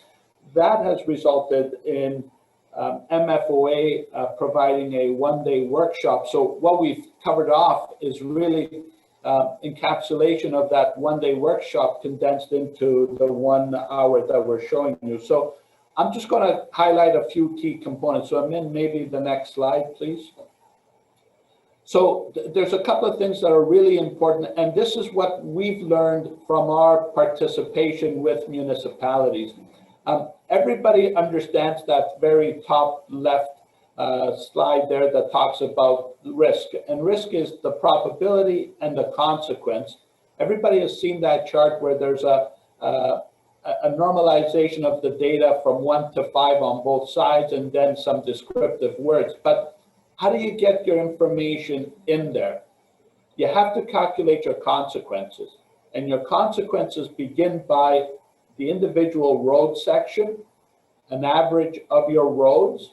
that has resulted in MFOA providing a one-day workshop. So what we've covered off is really encapsulation of that one-day workshop condensed into the 1 hour that we're showing you. So I'm just going to highlight a few key components. So Amin, maybe the next slide, please. So there's a couple of things that are really important, and this is what we've learned from our participation with municipalities. Everybody understands that very top left slide there that talks about risk, and risk is the probability and the consequence. Everybody has seen that chart where there's a normalization of the data from 1 to 5 on both sides and then some descriptive words. But how do you get your information in there? You have to calculate your consequences, and your consequences begin by the individual road section, an average of your roads,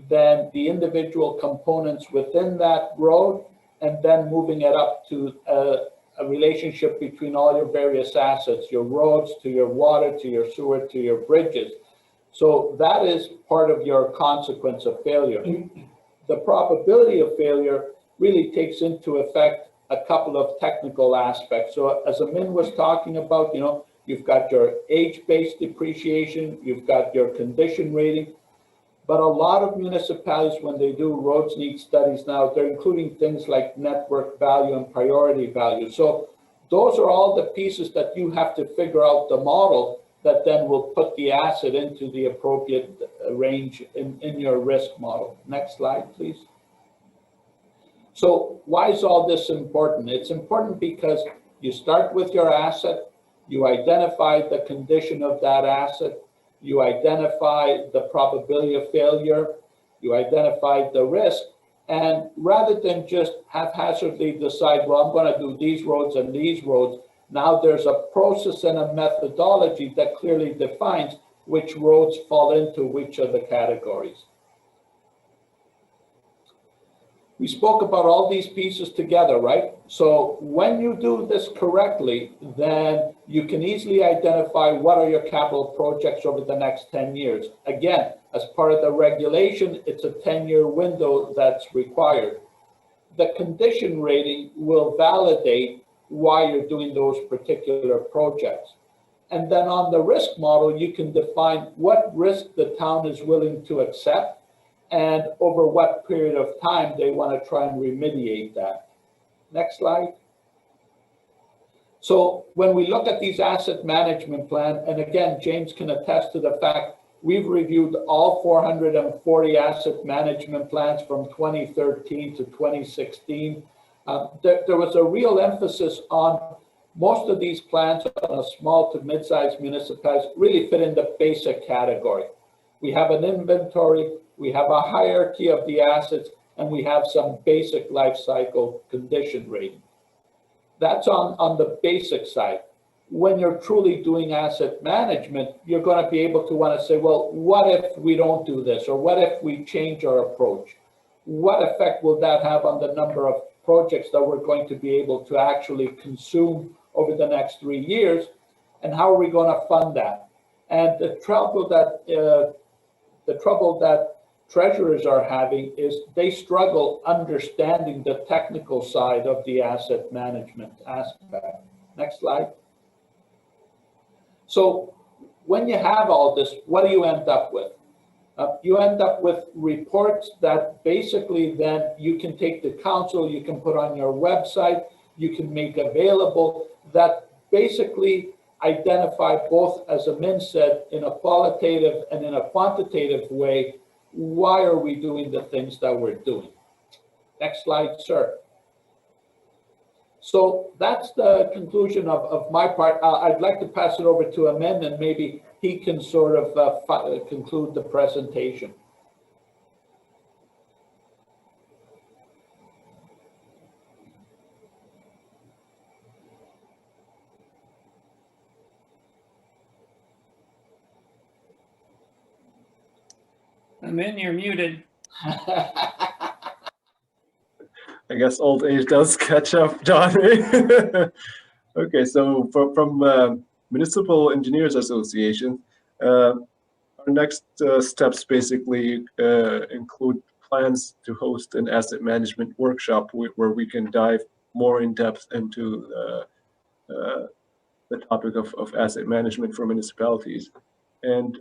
then the individual components within that road, and then moving it up to a relationship between all your various assets, your roads, to your water, to your sewer, to your bridges. So that is part of your consequence of failure. The probability of failure really takes into effect a couple of technical aspects. So as Amin was talking about, you've got your age-based depreciation, you've got your condition rating, but a lot of municipalities, when they do roads need studies now, they're including things like network value and priority value. So those are all the pieces that you have to figure out the model that then will put the asset into the appropriate range in your risk model. Next slide, please. So why is all this important? It's important because you start with your asset, you identify the condition of that asset, you identify the probability of failure, you identify the risk, and rather than just haphazardly decide, well, I'm going to do these roads and these roads, now there's a process and a methodology that clearly defines which roads fall into which of the categories. We spoke about all these pieces together, right? So when you do this correctly, then you can easily identify what are your capital projects over the next 10 years. Again, as part of the regulation, it's a 10-year window that's required. The condition rating will validate why you're doing those particular projects. And then on the risk model, you can define what risk the town is willing to accept and over what period of time they want to try and remediate that. Next slide. So when we look at these asset management plans, and again, James can attest to the fact we've reviewed all 440 asset management plans from 2013 to 2016. There was a real emphasis on most of these plans on a small to mid-sized municipalities really fit in the basic category. We have an inventory, we have a hierarchy of the assets, and we have some basic life cycle condition rating. That's on the basic side. When you're truly doing asset management, you're going to be able to want to say, well, what if we don't do this? Or what if we change our approach? What effect will that have on the number of projects that we're going to be able to actually consume over the next 3 years? And how are we going to fund that? And the trouble that treasurers are having is they struggle understanding the technical side of the asset management aspect. Next slide. So when you have all this, what do you end up with? You end up with reports that basically then you can take to council, you can put on your website, you can make available, that basically identify both, as Amin said, in a qualitative and in a quantitative way, why are we doing the things that we're doing? Next slide, sir. So that's the conclusion of my part. I'd like to pass it over to Amin, and maybe he can sort of conclude the presentation. Amin, you're muted. I guess old age does catch up, John. Okay, so from Municipal Engineers Association, our next steps basically include plans to host an asset management workshop where we can dive more in depth into the topic of asset management for municipalities. And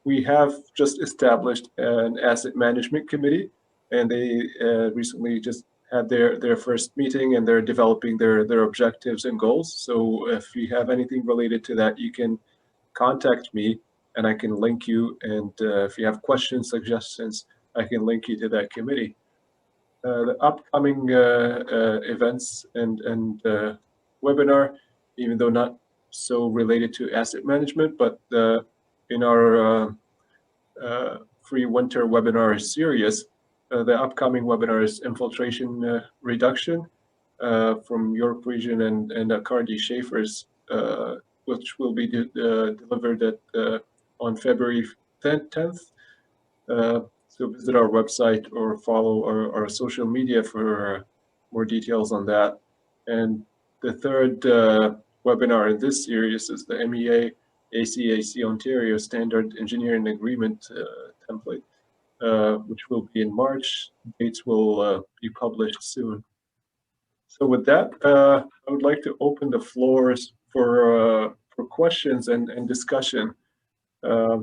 we have just established an asset management committee, and they recently just had their first meeting, and they're developing their objectives and goals. So if you have anything related to that, you can contact me and I can link you. And if you have questions, suggestions, I can link you to that committee. The upcoming events and webinar, even though not so related to asset management, but in our free winter webinar series, the upcoming webinar is infiltration reduction from York Region and Carnegie Schaefer's, which will be delivered on February 10th. So visit our website or follow our social media for more details on that. And the third webinar in this series is the MEA ACAC Ontario Standard Engineering Agreement template, which will be in March. Dates will be published soon. So with that, I would like to open the floors for questions and discussion. I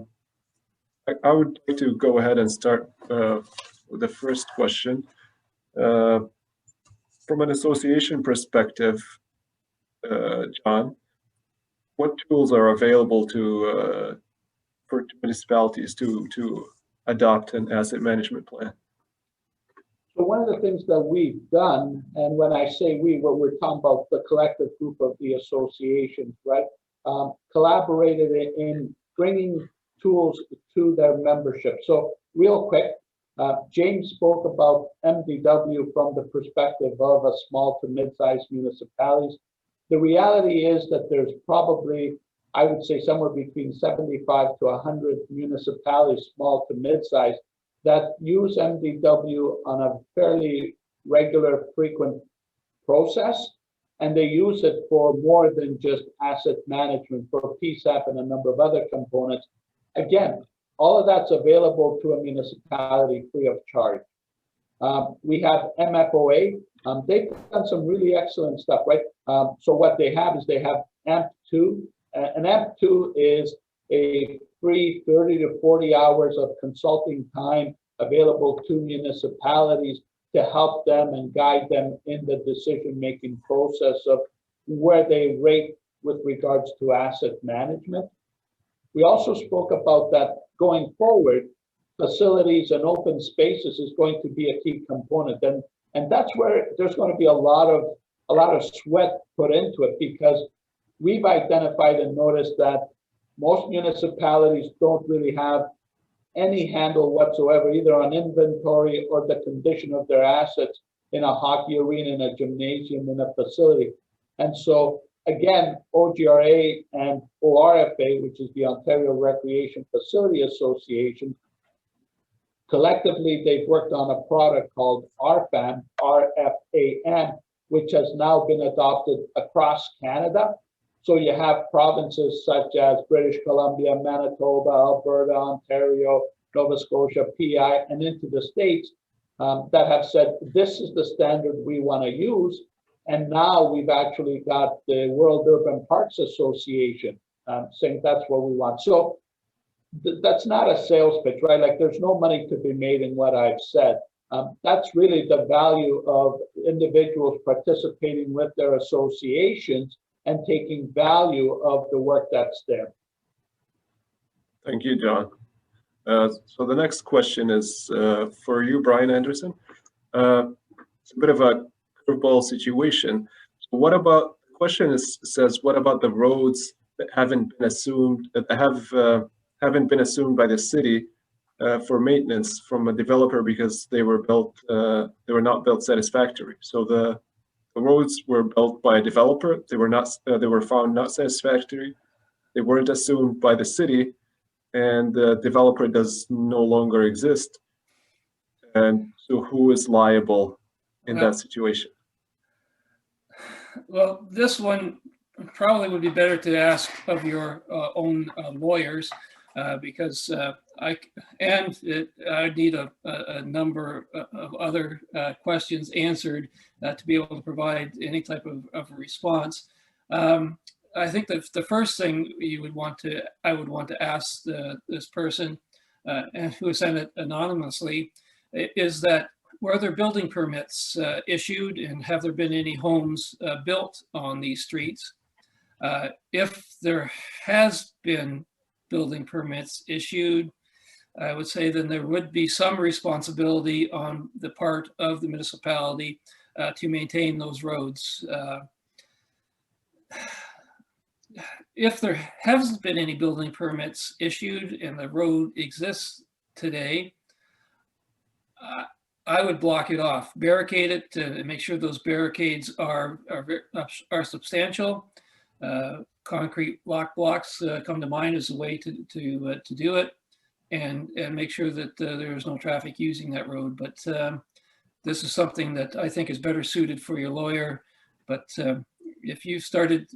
would like to go ahead and start with the first question. From an association perspective, John, what tools are available for municipalities to adopt an asset management plan? So one of the things that we've done, and when I say we, what we're talking about the collective group of the associations, right? Collaborated in bringing tools to their membership. So real quick, James spoke about MDW from the perspective of a small to mid-sized municipalities. The reality is that there's probably, I would say, somewhere between 75 to 100 municipalities, small to mid-sized, that use MDW on a fairly regular, frequent process. And they use it for more than just asset management, for PSAP and a number of other components. Again, all of that's available to a municipality free of charge. We have MFOA. They've done some really excellent stuff, right? So what they have is they have AMP2. And AMP2 is a free 30 to 40 hours of consulting time available to municipalities to help them and guide them in the decision-making process of where they rate with regards to asset management. We also spoke about that going forward, facilities and open spaces is going to be a key component. And that's where there's going to be a lot of sweat put into it, because we've identified and noticed that most municipalities don't really have any handle whatsoever, either on inventory or the condition of their assets in a hockey arena, in a gymnasium, in a facility. And so again, OGRA and ORFA, which is the Ontario Recreation Facility Association, collectively, they've worked on a product called RFAM, RFAM, which has now been adopted across Canada. So you have provinces such as British Columbia, Manitoba, Alberta, Ontario, Nova Scotia, PI, and into the States that have said, this is the standard we want to use. And now we've actually got the World Urban Parks Association saying that's what we want. So that's not a sales pitch, right? Like, there's no money to be made in what I've said. That's really the value of individuals participating with their associations and taking value of the work that's there. Thank you, John. So the next question is for you, Brian Anderson. It's a bit of a curveball situation. what about, the question says, what about the roads that haven't been assumed, haven't been assumed by the city for maintenance from a developer because they were not built satisfactory. So the roads were built by a developer. They were found not satisfactory. They weren't assumed by the city, and the developer does no longer exist. And so who is liable in that situation? Well, this one probably would be better to ask of your own lawyers, because I need a number of other questions answered to be able to provide any type of a response. I think that the first thing I would want to ask this person, and who sent it anonymously, is that were there building permits issued, and have there been any homes built on these streets? If there has been building permits issued, I would say then there would be some responsibility on the part of the municipality to maintain those roads. If there hasn't been any building permits issued and the road exists today, I would block it off, barricade it to make sure those barricades are substantial. Concrete lock blocks come to mind as a way to do it, and make sure that there is no traffic using that road. But this is something that I think is better suited for your lawyer. But if you started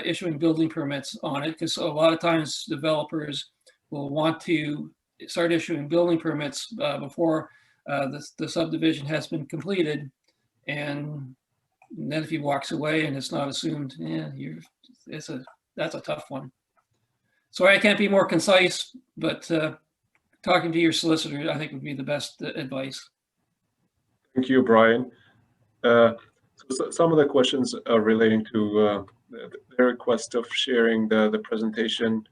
issuing building permits on it, because a lot of times developers will want to start issuing building permits before the subdivision has been completed, and then if he walks away and it's not assumed, that's a tough one. Sorry, I can't be more concise, but talking to your solicitor, I think, would be the best advice. Thank you, Brian. So some of the questions are relating to the request of sharing the presentation.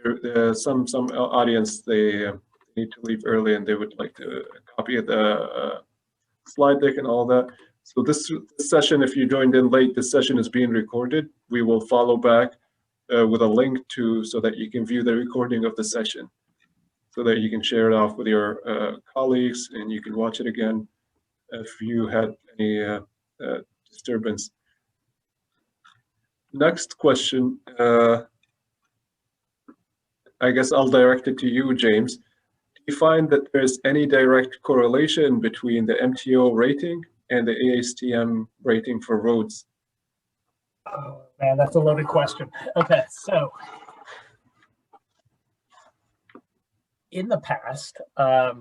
And some audience, they need to leave early and they would like to copy of the slide deck and all that. So this session, if you joined in late, this session is being recorded. We will follow back with a link so that you can view the recording of the session, so that you can share it off with your colleagues and you can watch it again if you had any disturbance. Next question, I guess I'll direct it to you, James. Do you find that there's any direct correlation between the MTO rating and the ASTM rating for roads? Oh, man, that's a loaded question. Okay, so in the past, I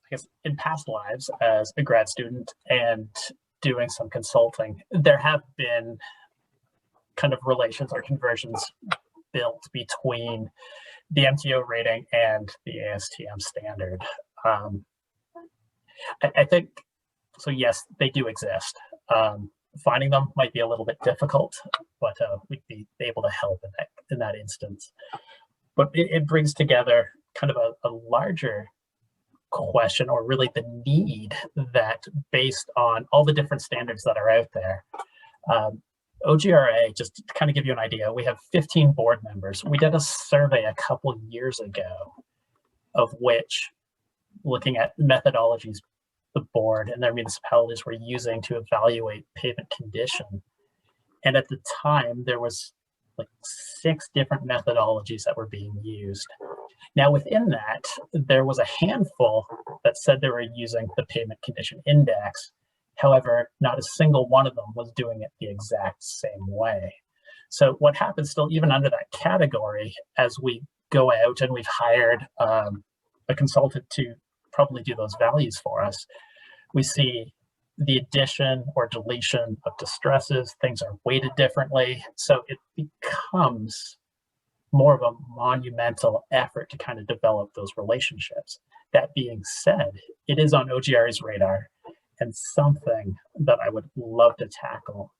guess in past lives as a grad student and doing some consulting, there have been kind of relations or conversions built between the MTO rating and the ASTM standard. I think, so yes, they do exist. Finding them might be a little bit difficult, but we'd be able to help in that instance. But it brings together kind of a larger question, or really the need that, based on all the different standards that are out there, OGRA, just to kind of give you an idea, we have 15 board members. We did a survey a couple of years ago, of which, looking at methodologies the board and their municipalities were using to evaluate pavement condition. And at the time, there was like 6 different methodologies that were being used. Now, within that, there was a handful that said they were using the pavement condition index. However, not a single one of them was doing it the exact same way. So what happens still, even under that category, as we go out and we've hired a consultant to probably do those values for us, we see the addition or deletion of distresses, things are weighted differently. So it becomes more of a monumental effort to kind of develop those relationships. That being said, it is on OGRA's radar, and something that I would love to tackle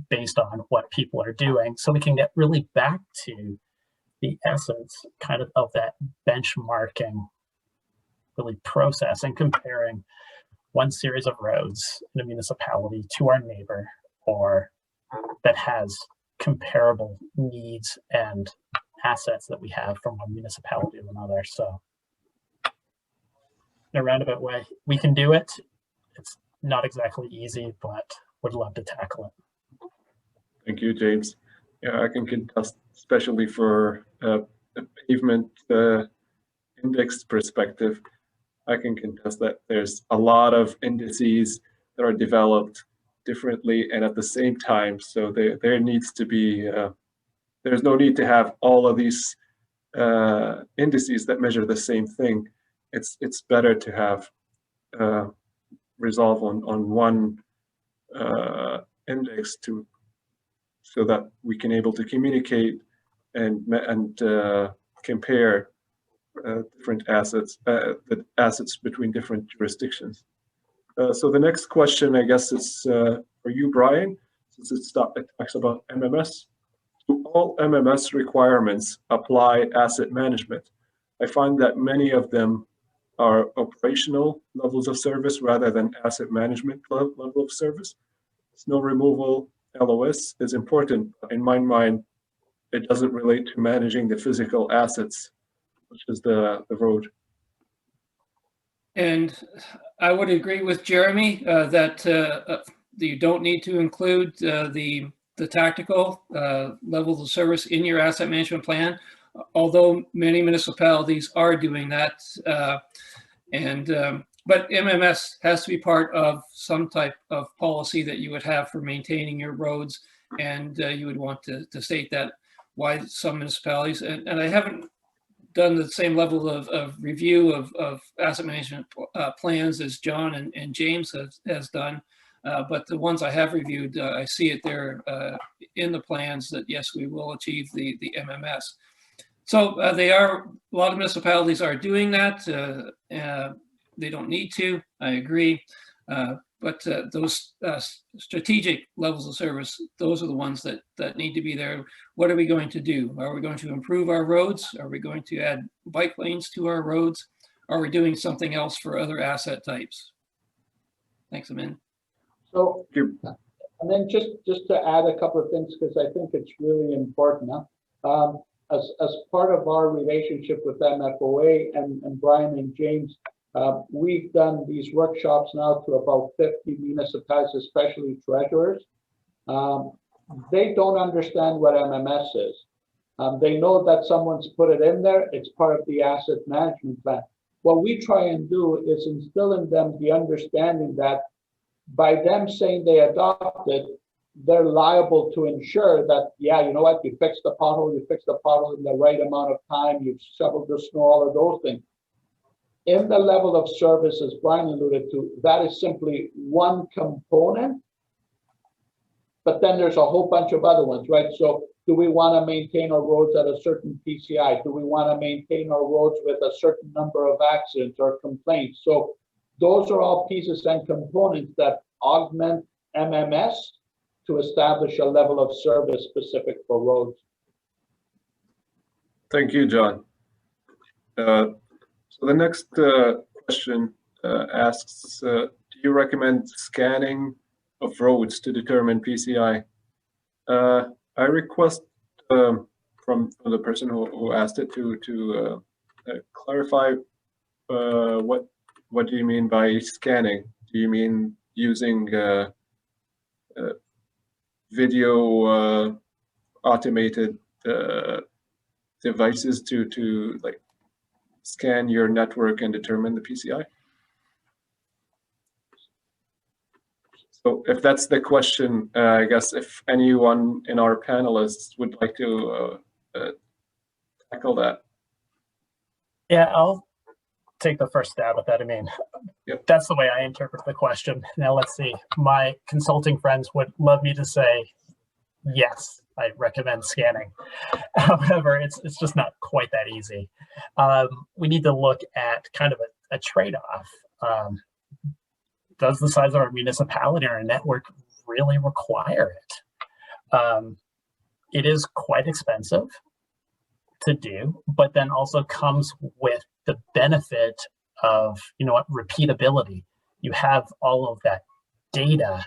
based on what people are doing, so we can get really back to the essence kind of that benchmarking really process and comparing one series of roads in a municipality to our neighbor, or that has comparable needs and assets that we have from one municipality to another. So in a roundabout way, we can do it. It's not exactly easy, but would love to tackle it. Thank you, James. Yeah, I can contest, especially for a pavement index perspective, I can contest that there's a lot of indices that are developed differently and at the same time. So there needs to be, there's no need to have all of these indices that measure the same thing. It's better to have resolve on one index so that we can able to communicate and compare different assets, the assets between different jurisdictions. So the next question, I guess, is for you, Brian, since it talks about MMS. Do all MMS requirements apply asset management? I find that many of them are operational levels of service rather than asset management level of service. Snow removal, LOS is important. In my mind, it doesn't relate to managing the physical assets, which is the road. And I would agree with Jeremy that you don't need to include the tactical levels of service in your asset management plan, although many municipalities are doing that. But MMS has to be part of some type of policy that you would have for maintaining your roads, and you would want to state that why some municipalities, and I haven't done the same level of review of asset management plans as John and James has done, but the ones I have reviewed, I see it there in the plans that yes, we will achieve the MMS. So a lot of municipalities are doing that. They don't need to, I agree. But those strategic levels of service, those are the ones that need to be there. What are we going to do? Are we going to improve our roads? Are we going to add bike lanes to our roads? Are we doing something else for other asset types? Thanks, Amin. So, and then just to add a couple of things, because I think it's really important. As part of our relationship with MFOA and Brian and James, we've done these workshops now to about 50 municipalities, especially treasurers. They don't understand what MMS is. They know that someone's put it in there. It's part of the asset management plan. What we try and do is instill in them the understanding that by them saying they adopt it, they're liable to ensure that, yeah, you know what, you fixed the pothole in the right amount of time, you've shoveled the snow, all of those things. In the level of service, as Brian alluded to, that is simply one component, but then there's a whole bunch of other ones, right? So do we want to maintain our roads at a certain PCI? Do we want to maintain our roads with a certain number of accidents or complaints? So those are all pieces and components that augment MMS to establish a level of service specific for roads. Thank you, John. So the next question asks, do you recommend scanning of roads to determine PCI? I request from the person who asked it to clarify what do you mean by scanning? Do you mean using video automated devices to like scan your network and determine the PCI? So if that's the question, I guess if anyone in our panelists would like to tackle that. Yeah, I'll take the first stab at that. I mean, yep. That's the way I interpret the question. Now let's see. My consulting friends would love me to say, yes, I recommend scanning. However, it's just not quite that easy. We need to look at kind of a trade-off. Does the size of our municipality or our network really require it? It is quite expensive to do, but then also comes with the benefit of, repeatability. you have all of that data,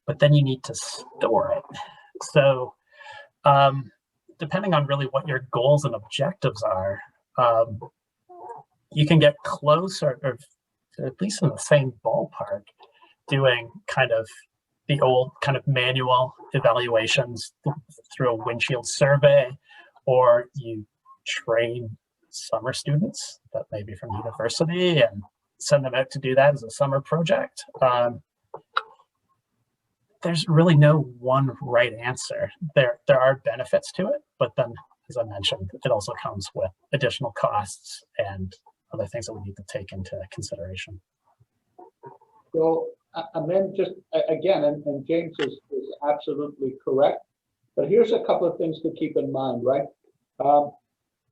but then you need to store it. So depending on really what your goals and objectives are, you can get close or at least in the same ballpark doing kind of the old kind of manual evaluations through a windshield survey, or you train summer students that may be from university and send them out to do that as a summer project. There's really no one right answer. There are benefits to it, but then, as I mentioned, it also comes with additional costs and other things that we need to take into consideration. So, and then just again, and James is absolutely correct, but here's a couple of things to keep in mind, right?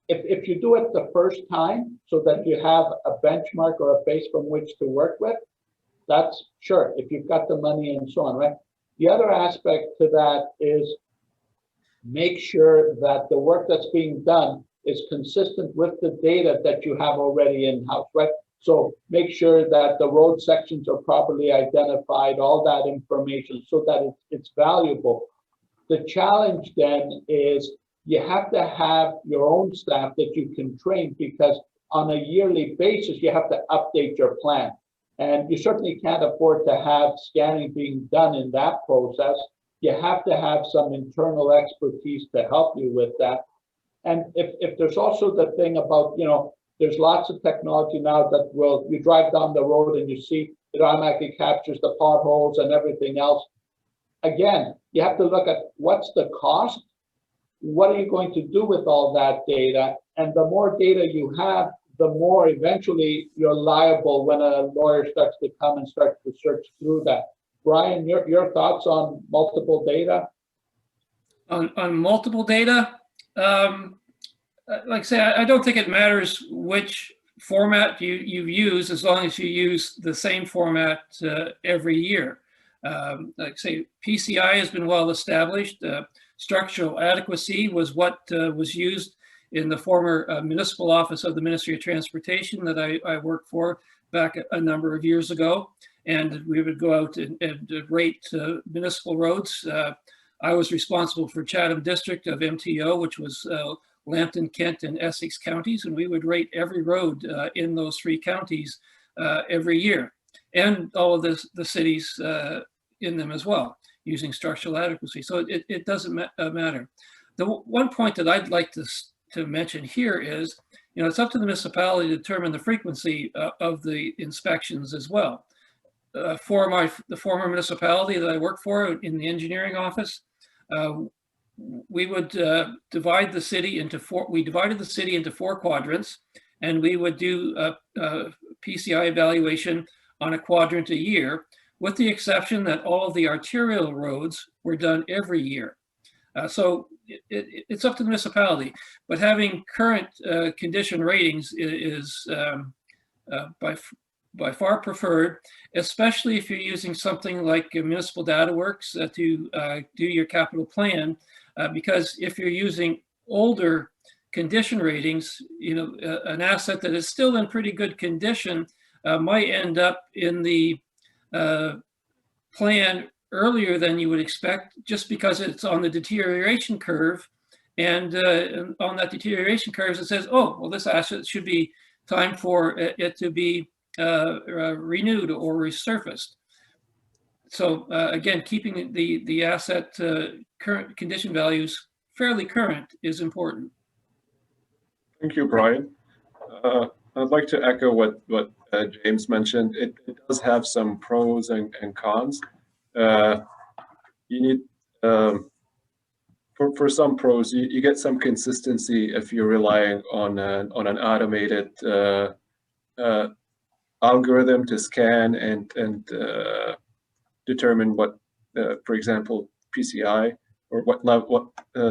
If you do it the first time so that you have a benchmark or a base from which to work with, that's sure, if you've got the money and so on, right? The other aspect to that is make sure that the work that's being done is consistent with the data that you have already in-house, right? So make sure that the road sections are properly identified, all that information, so that it's valuable. The challenge then is you have to have your own staff that you can train, because on a yearly basis, you have to update your plan. And you certainly can't afford to have scanning being done in that process. You have to have some internal expertise to help you with that. And if there's also the thing about, you know, there's lots of technology now that will, you drive down the road and you see it automatically captures the potholes and everything else. Again, you have to look at what's the cost, what are you going to do with all that data? And the more data you have, the more eventually you're liable when a lawyer starts to come and start to search through that. Brian, your thoughts on multiple data? On multiple data, like I say, I don't think it matters which format you use, as long as you use the same format every year. Like I say, PCI has been well established. Structural adequacy was what was used in the former municipal office of the Ministry of Transportation that I worked for back a number of years ago. And we would go out and rate municipal roads. I was responsible for Chatham District of MTO, which was Lambton, Kent, and Essex counties, and we would rate every road in those three counties every year, and all of the cities in them as well, using structural adequacy. So it doesn't matter. The one point that I'd like to mention here is, you know, it's up to the municipality to determine the frequency of the inspections as well. For the former municipality that I worked for in the engineering office, we would divide the city into we divided the city into 4 quadrants, and we would do a PCI evaluation on a quadrant a year, with the exception that all of the arterial roads were done every year. So it's up to the municipality, but having current condition ratings is by far preferred, especially if you're using something like Municipal Data Works to do your capital plan, because if you're using older condition ratings, you know, an asset that is still in pretty good condition might end up in the plan earlier than you would expect, just because it's on the deterioration curve. And on that deterioration curve, it says, oh, well, this asset should be time for it to be renewed or resurfaced. So again, keeping the asset current condition values fairly current is important. Thank you, Brian. I'd like to echo what James mentioned. It does have some pros and cons. You need, for some pros, you get some consistency if you're relying on an automated algorithm to scan and determine what, for example, PCI, or what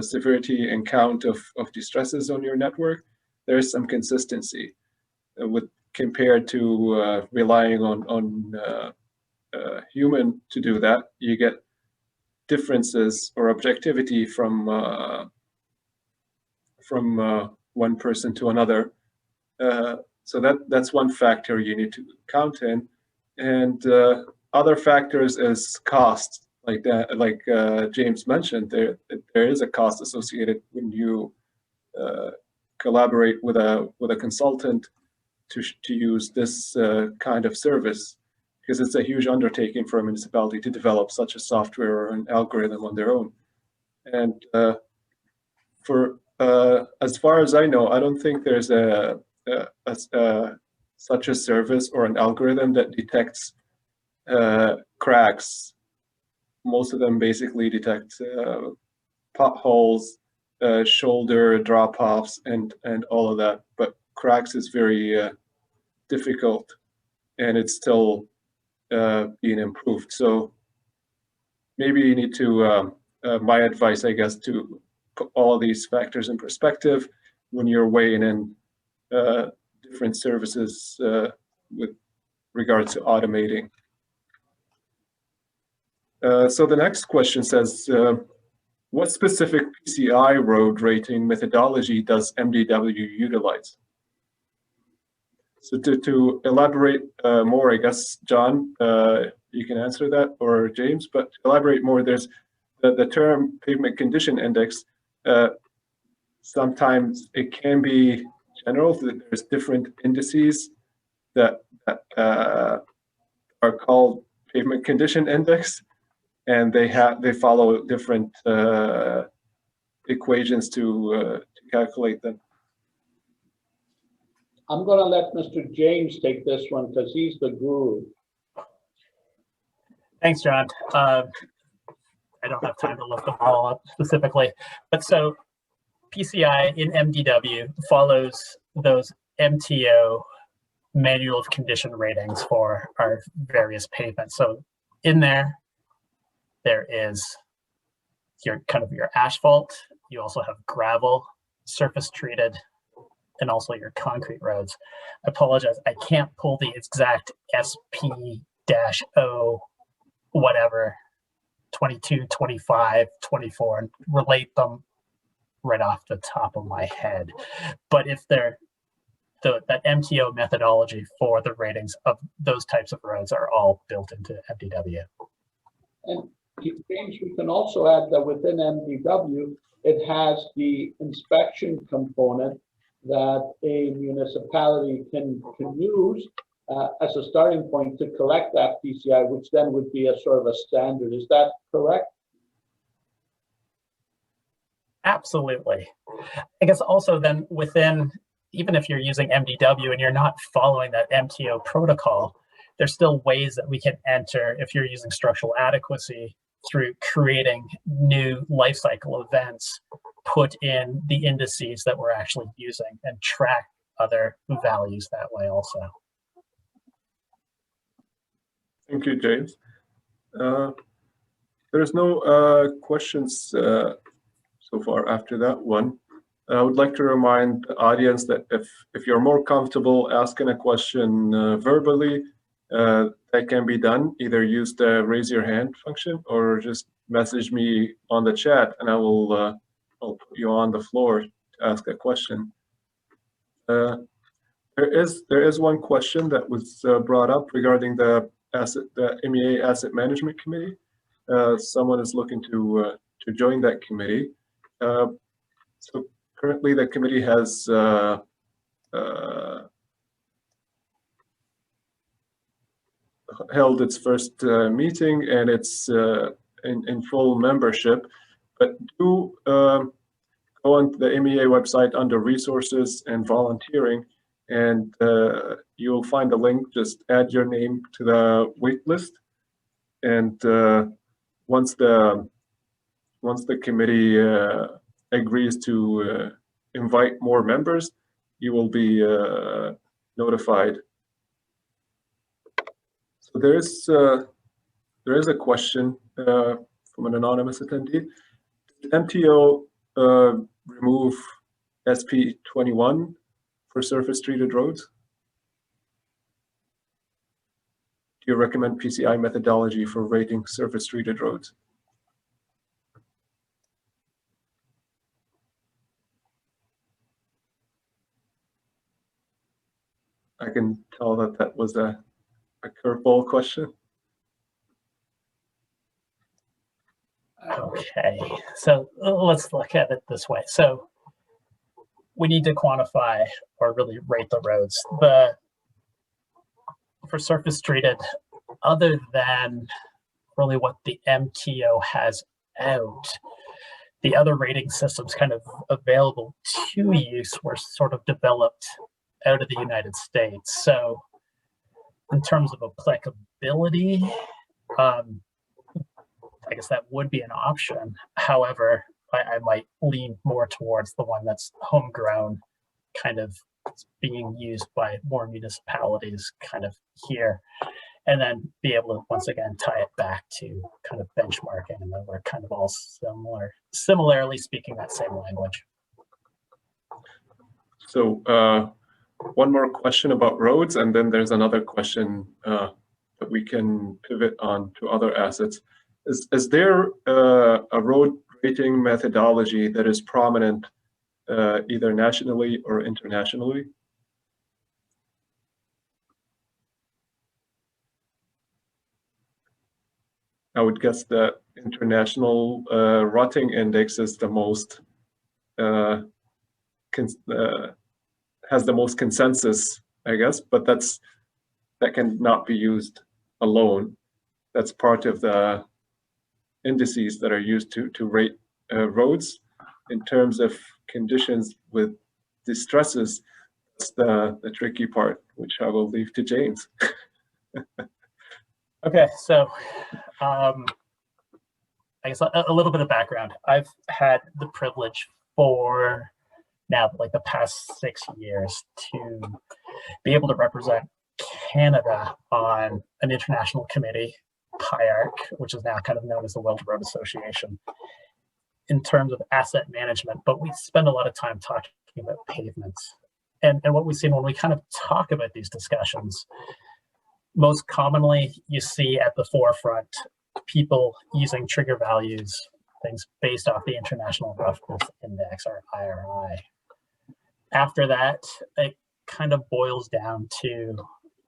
severity and count of distresses on your network. There's some consistency compared to relying on human to do that. You get differences or objectivity from one person to another. So that's one factor you need to count in. And other factors is cost, like that, like James mentioned, there is a cost associated when you collaborate with a consultant to use this kind of service, because it's a huge undertaking for a municipality to develop such a software or an algorithm on their own. And for as far as I know, I don't think there's such a service or an algorithm that detects cracks. Most of them basically detect potholes, shoulder drop-offs, and all of that. But cracks is very difficult, and it's still being improved. So maybe you need to, my advice, I guess, to put all these factors in perspective when you're weighing in different services with regards to automating. So the next question says, what specific PCI road rating methodology does MDW utilize? So to elaborate more, I guess, John, you can answer that, or James, but to elaborate more, there's the term pavement condition index. Sometimes it can be general, so there's different indices that are called pavement condition index, and they follow different equations to calculate them. I'm going to let Mr. James take this one because he's the guru. Thanks, John. I don't have time to look them all up specifically, but so PCI in MDW follows those MTO manual of condition ratings for our various pavements. So in there is your your asphalt. You also have gravel, surface treated, and also your concrete roads. I apologize, I can't pull the exact SP-O whatever 22, 25, 24 and relate them right off the top of my head. But if they're that MTO methodology for the ratings of those types of roads are all built into MDW. And James, we can also add that within MDW, it has the inspection component that a municipality can use as a starting point to collect that PCI, which then would be a sort of a standard. Is that correct? Absolutely. I guess also then within, even if you're using MDW and you're not following that MTO protocol, there's still ways that we can enter if you're using structural adequacy through creating new life cycle events, put in the indices that we're actually using and track other values that way also. Thank you, James. There's no questions so far after that one. I would like to remind the audience that if you're more comfortable asking a question verbally, that can be done. Either use the raise your hand function or just message me on the chat, and I will I'll put you on the floor to ask a question. There is one question that was brought up regarding the MEA Asset Management Committee. Someone is looking to join that committee. So currently, the committee has held its first meeting, and it's in full membership. But do go on the MEA website under resources and volunteering, and you'll find a link. Just add your name to the wait list, and once the committee agrees to invite more members, you will be notified. So there is a question from an anonymous attendee. Did MTO remove SP21 for surface treated roads? Do you recommend PCI methodology for rating surface treated roads? I can tell that was a a curveball question. Okay, so let's look at it this way. So we need to quantify or really rate the roads. For surface treated, other than really what the MTO has out, the other rating systems kind of available to use were sort of developed out of the United States. So in terms of applicability, I guess that would be an option. However, I might lean more towards the one that's homegrown, kind of being used by more municipalities kind of here, and then be able to once again tie it back to kind of benchmarking, and then we're kind of all similarly speaking that same language. So one more question about roads, and then there's another question that we can pivot on to other assets. Is there a road rating methodology that is prominent either nationally or internationally? I would guess that international rotting index is the most has the most consensus, I guess, but that can not be used alone. That's part of the indices that are used to rate roads. In terms of conditions with distresses, that's the tricky part, which I will leave to James. Okay, so I guess a little bit of background. I've had the privilege for now, like the past 6 years, to be able to represent Canada on an international committee, PIARC, which is now kind of known as the World Road Association, in terms of asset management. But we spend a lot of time talking about pavements. And what we've seen when we kind of talk about these discussions, most commonly you see at the forefront people using trigger values, things based off the International Roughness Index, or IRI. After that, it kind of boils down to,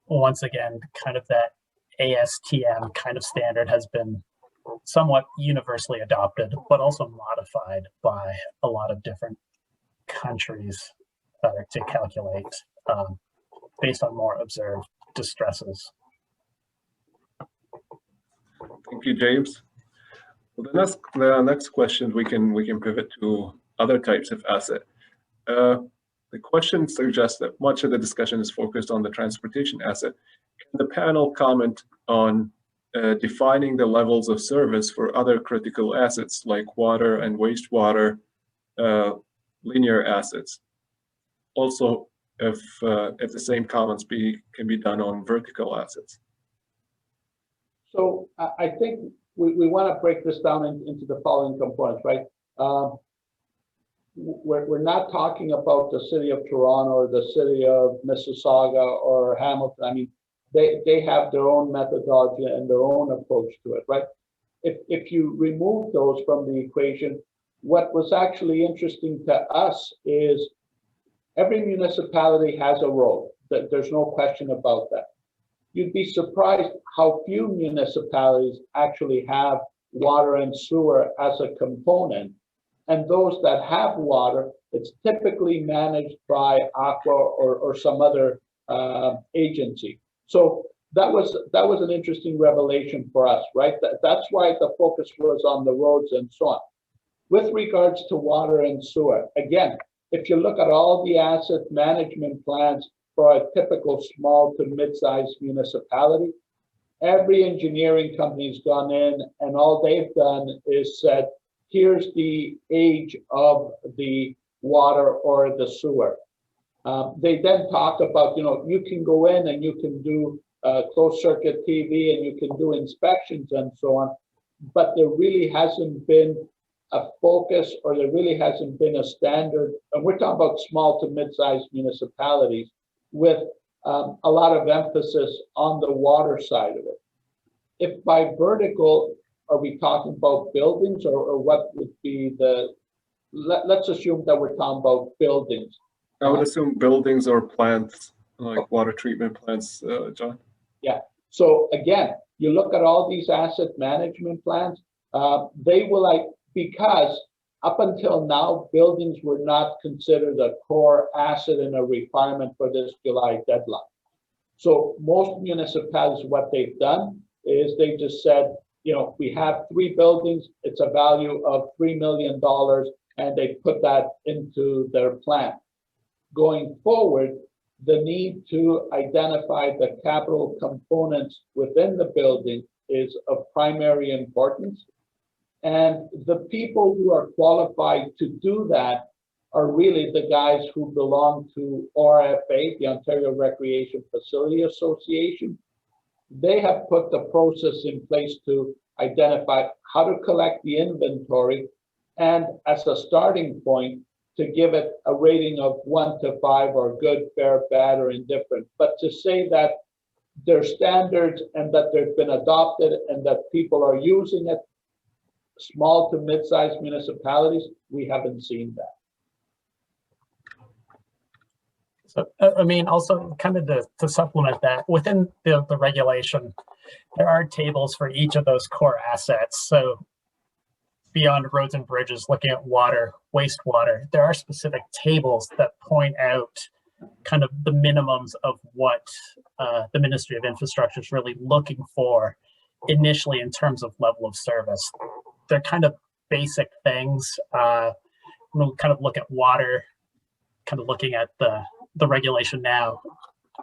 once again, kind of that ASTM kind of standard has been somewhat universally adopted, but also modified by a lot of different countries to calculate based on more observed distresses. Thank you, James. Well, the next question we can pivot to other types of asset. The question suggests that much of the discussion is focused on the transportation asset. Can the panel comment on defining the levels of service for other critical assets like water and wastewater linear assets? Also, if the same comments can be done on vertical assets. So I think we want to break this down into the following components, right? We're not talking about the city of Toronto or the city of Mississauga or Hamilton. I mean, they have their own methodology and their own approach to it, right? If you remove those from the equation, what was actually interesting to us is every municipality has a road. There's no question about that. You'd be surprised how few municipalities actually have water and sewer as a component. And those that have water, it's typically managed by Aqua or some other agency. So that was an interesting revelation for us, right? That's why the focus was on the roads and so on. With regards to water and sewer, again, if you look at all the asset management plans for a typical small to mid-sized municipality, every engineering company's gone in and all they've done is said, here's the age of the water or the sewer. They then talk about, you can go in and you can do closed circuit TV and you can do inspections and so on, but there really hasn't been a focus, or there really hasn't been a standard, and we're talking about small to mid-sized municipalities with a lot of emphasis on the water side of it. If by vertical, are we talking about buildings, or what would be let's assume that we're talking about buildings. I would assume buildings or plants, like water treatment plants, John. Yeah. So again, you look at all these asset management plans, they will because up until now, buildings were not considered a core asset and a requirement for this July deadline. So most municipalities, what they've done is they just said, we have 3 buildings, it's a value of $3 million, and they put that into their plan. Going forward, the need to identify the capital components within the building is of primary importance. And the people who are qualified to do that are really the guys who belong to ORFA, the Ontario Recreation Facility Association. They have put the process in place to identify how to collect the inventory, and as a starting point, to give it a rating of 1 to 5, or good, fair, bad, or indifferent. But to say that they're standards and that they've been adopted and that people are using it, small to mid-sized municipalities, we haven't seen that. So, I mean, also kind of to supplement that, within the regulation, there are tables for each of those core assets. So beyond roads and bridges, looking at water, wastewater, there are specific tables that point out kind of the minimums of what the Ministry of Infrastructure is really looking for initially in terms of level of service. They're kind of basic things. We'll kind of look at water, kind of looking at the regulation now,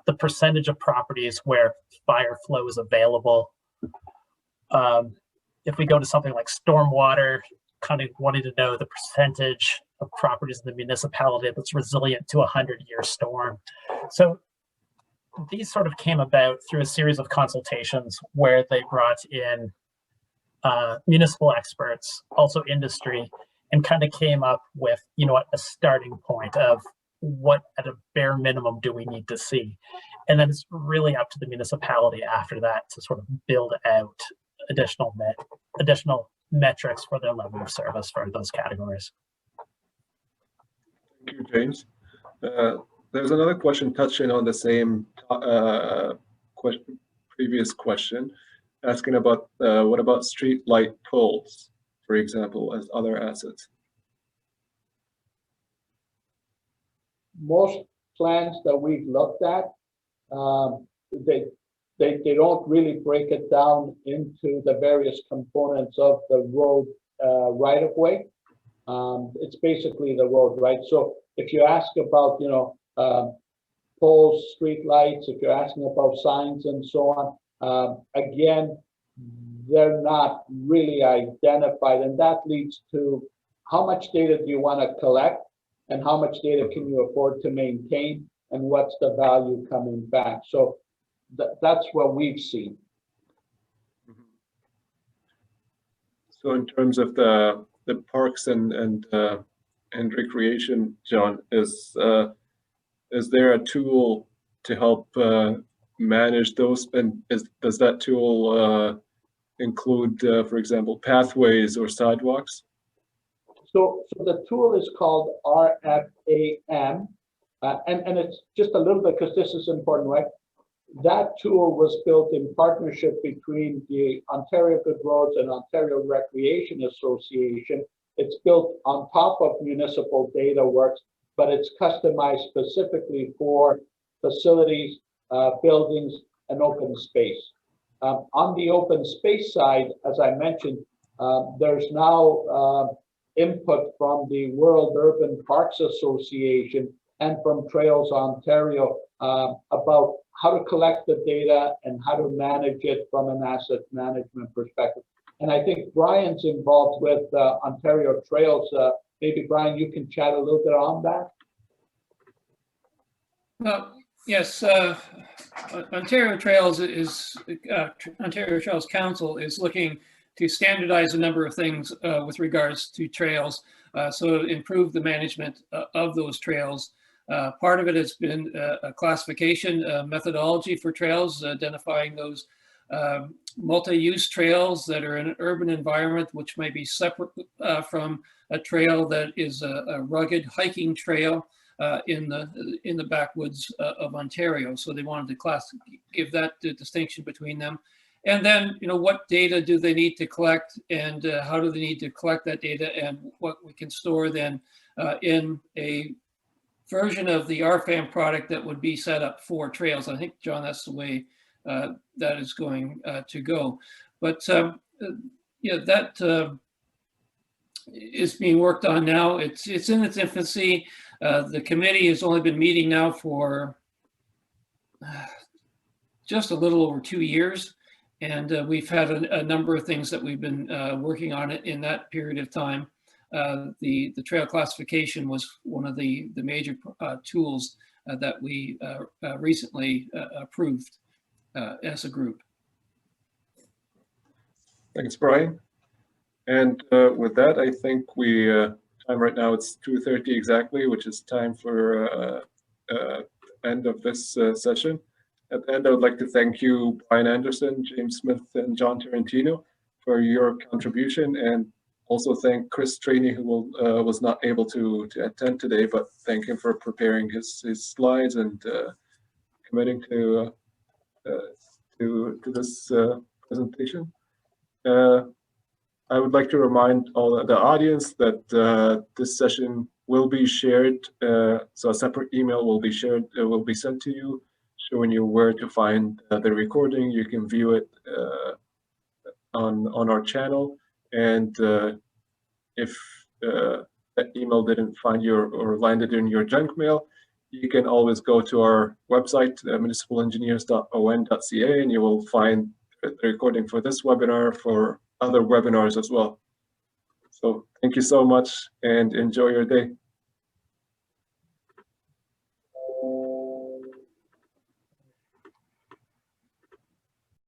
the percentage of properties where fire flow is available. If we go to something like stormwater, kind of wanting to know the percentage of properties in the municipality that's resilient to a 100-year storm. So these sort of came about through a series of consultations where they brought in municipal experts, also industry, and kind of came up with, a starting point of what at a bare minimum do we need to see. And then it's really up to the municipality after that to sort of build out additional metrics for their level of service for those categories. Thank you, James. There's another question touching on the same previous question, asking about what about street light poles, for example, as other assets? Most plans that we've looked at, they don't really break it down into the various components of the road right of way. It's basically the road, right? So if you ask about, poles, street lights, if you're asking about signs and so on, again, they're not really identified, and that leads to how much data do you want to collect and how much data can you afford to maintain and what's the value coming back. So that's what we've seen. So in terms of the parks and recreation, John, is there a tool to help manage those? And does that tool include, for example, pathways or sidewalks? So the tool is called RFAM, and it's just a little bit, because this is important, right? That tool was built in partnership between the Ontario Good Roads and Ontario Recreation Association. It's built on top of Municipal Data Works, but it's customized specifically for facilities, buildings, and open space. On the open space side, as I mentioned, there's now input from the World Urban Parks Association and from Trails Ontario about how to collect the data and how to manage it from an asset management perspective. And I think Brian's involved with Ontario Trails. Maybe Brian, you can chat a little bit on that. Well, yes, Ontario Trails Council is looking to standardize a number of things with regards to trails, so improve the management of those trails. Part of it has been a classification methodology for trails, identifying those multi-use trails that are in an urban environment, which may be separate from a trail that is a rugged hiking trail. in the backwoods of Ontario. So they wanted to give that distinction between them. And then, what data do they need to collect, and how do they need to collect that data, and what we can store then in a version of the RFAM product that would be set up for trails. I think, John, that's the way that is going to go. But that is being worked on now. It's in its infancy. The committee has only been meeting now for just a little over 2 years. And we've had a number of things that we've been working on it in that period of time. The trail classification was one of the major tools that we recently approved as a group. Thanks, Brian. And with that, I think time right now it's 2:30 exactly, which is time for end of this session. At the end, I would like to thank you, Brian Anderson, James Smith, and John Tarantino for your contribution, and also thank Chris Trainey, who was not able to attend today, but thank him for preparing his slides and committing to this presentation. I would like to remind all the audience that this session will be shared. So a separate email will be shared, will be sent to you, showing you where to find the recording. You can view it on our channel. And if that email didn't find you or landed in your junk mail, you can always go to our website, municipalengineers.on.ca, and you will find the recording for this webinar, for other webinars as well. So thank you so much and enjoy your day.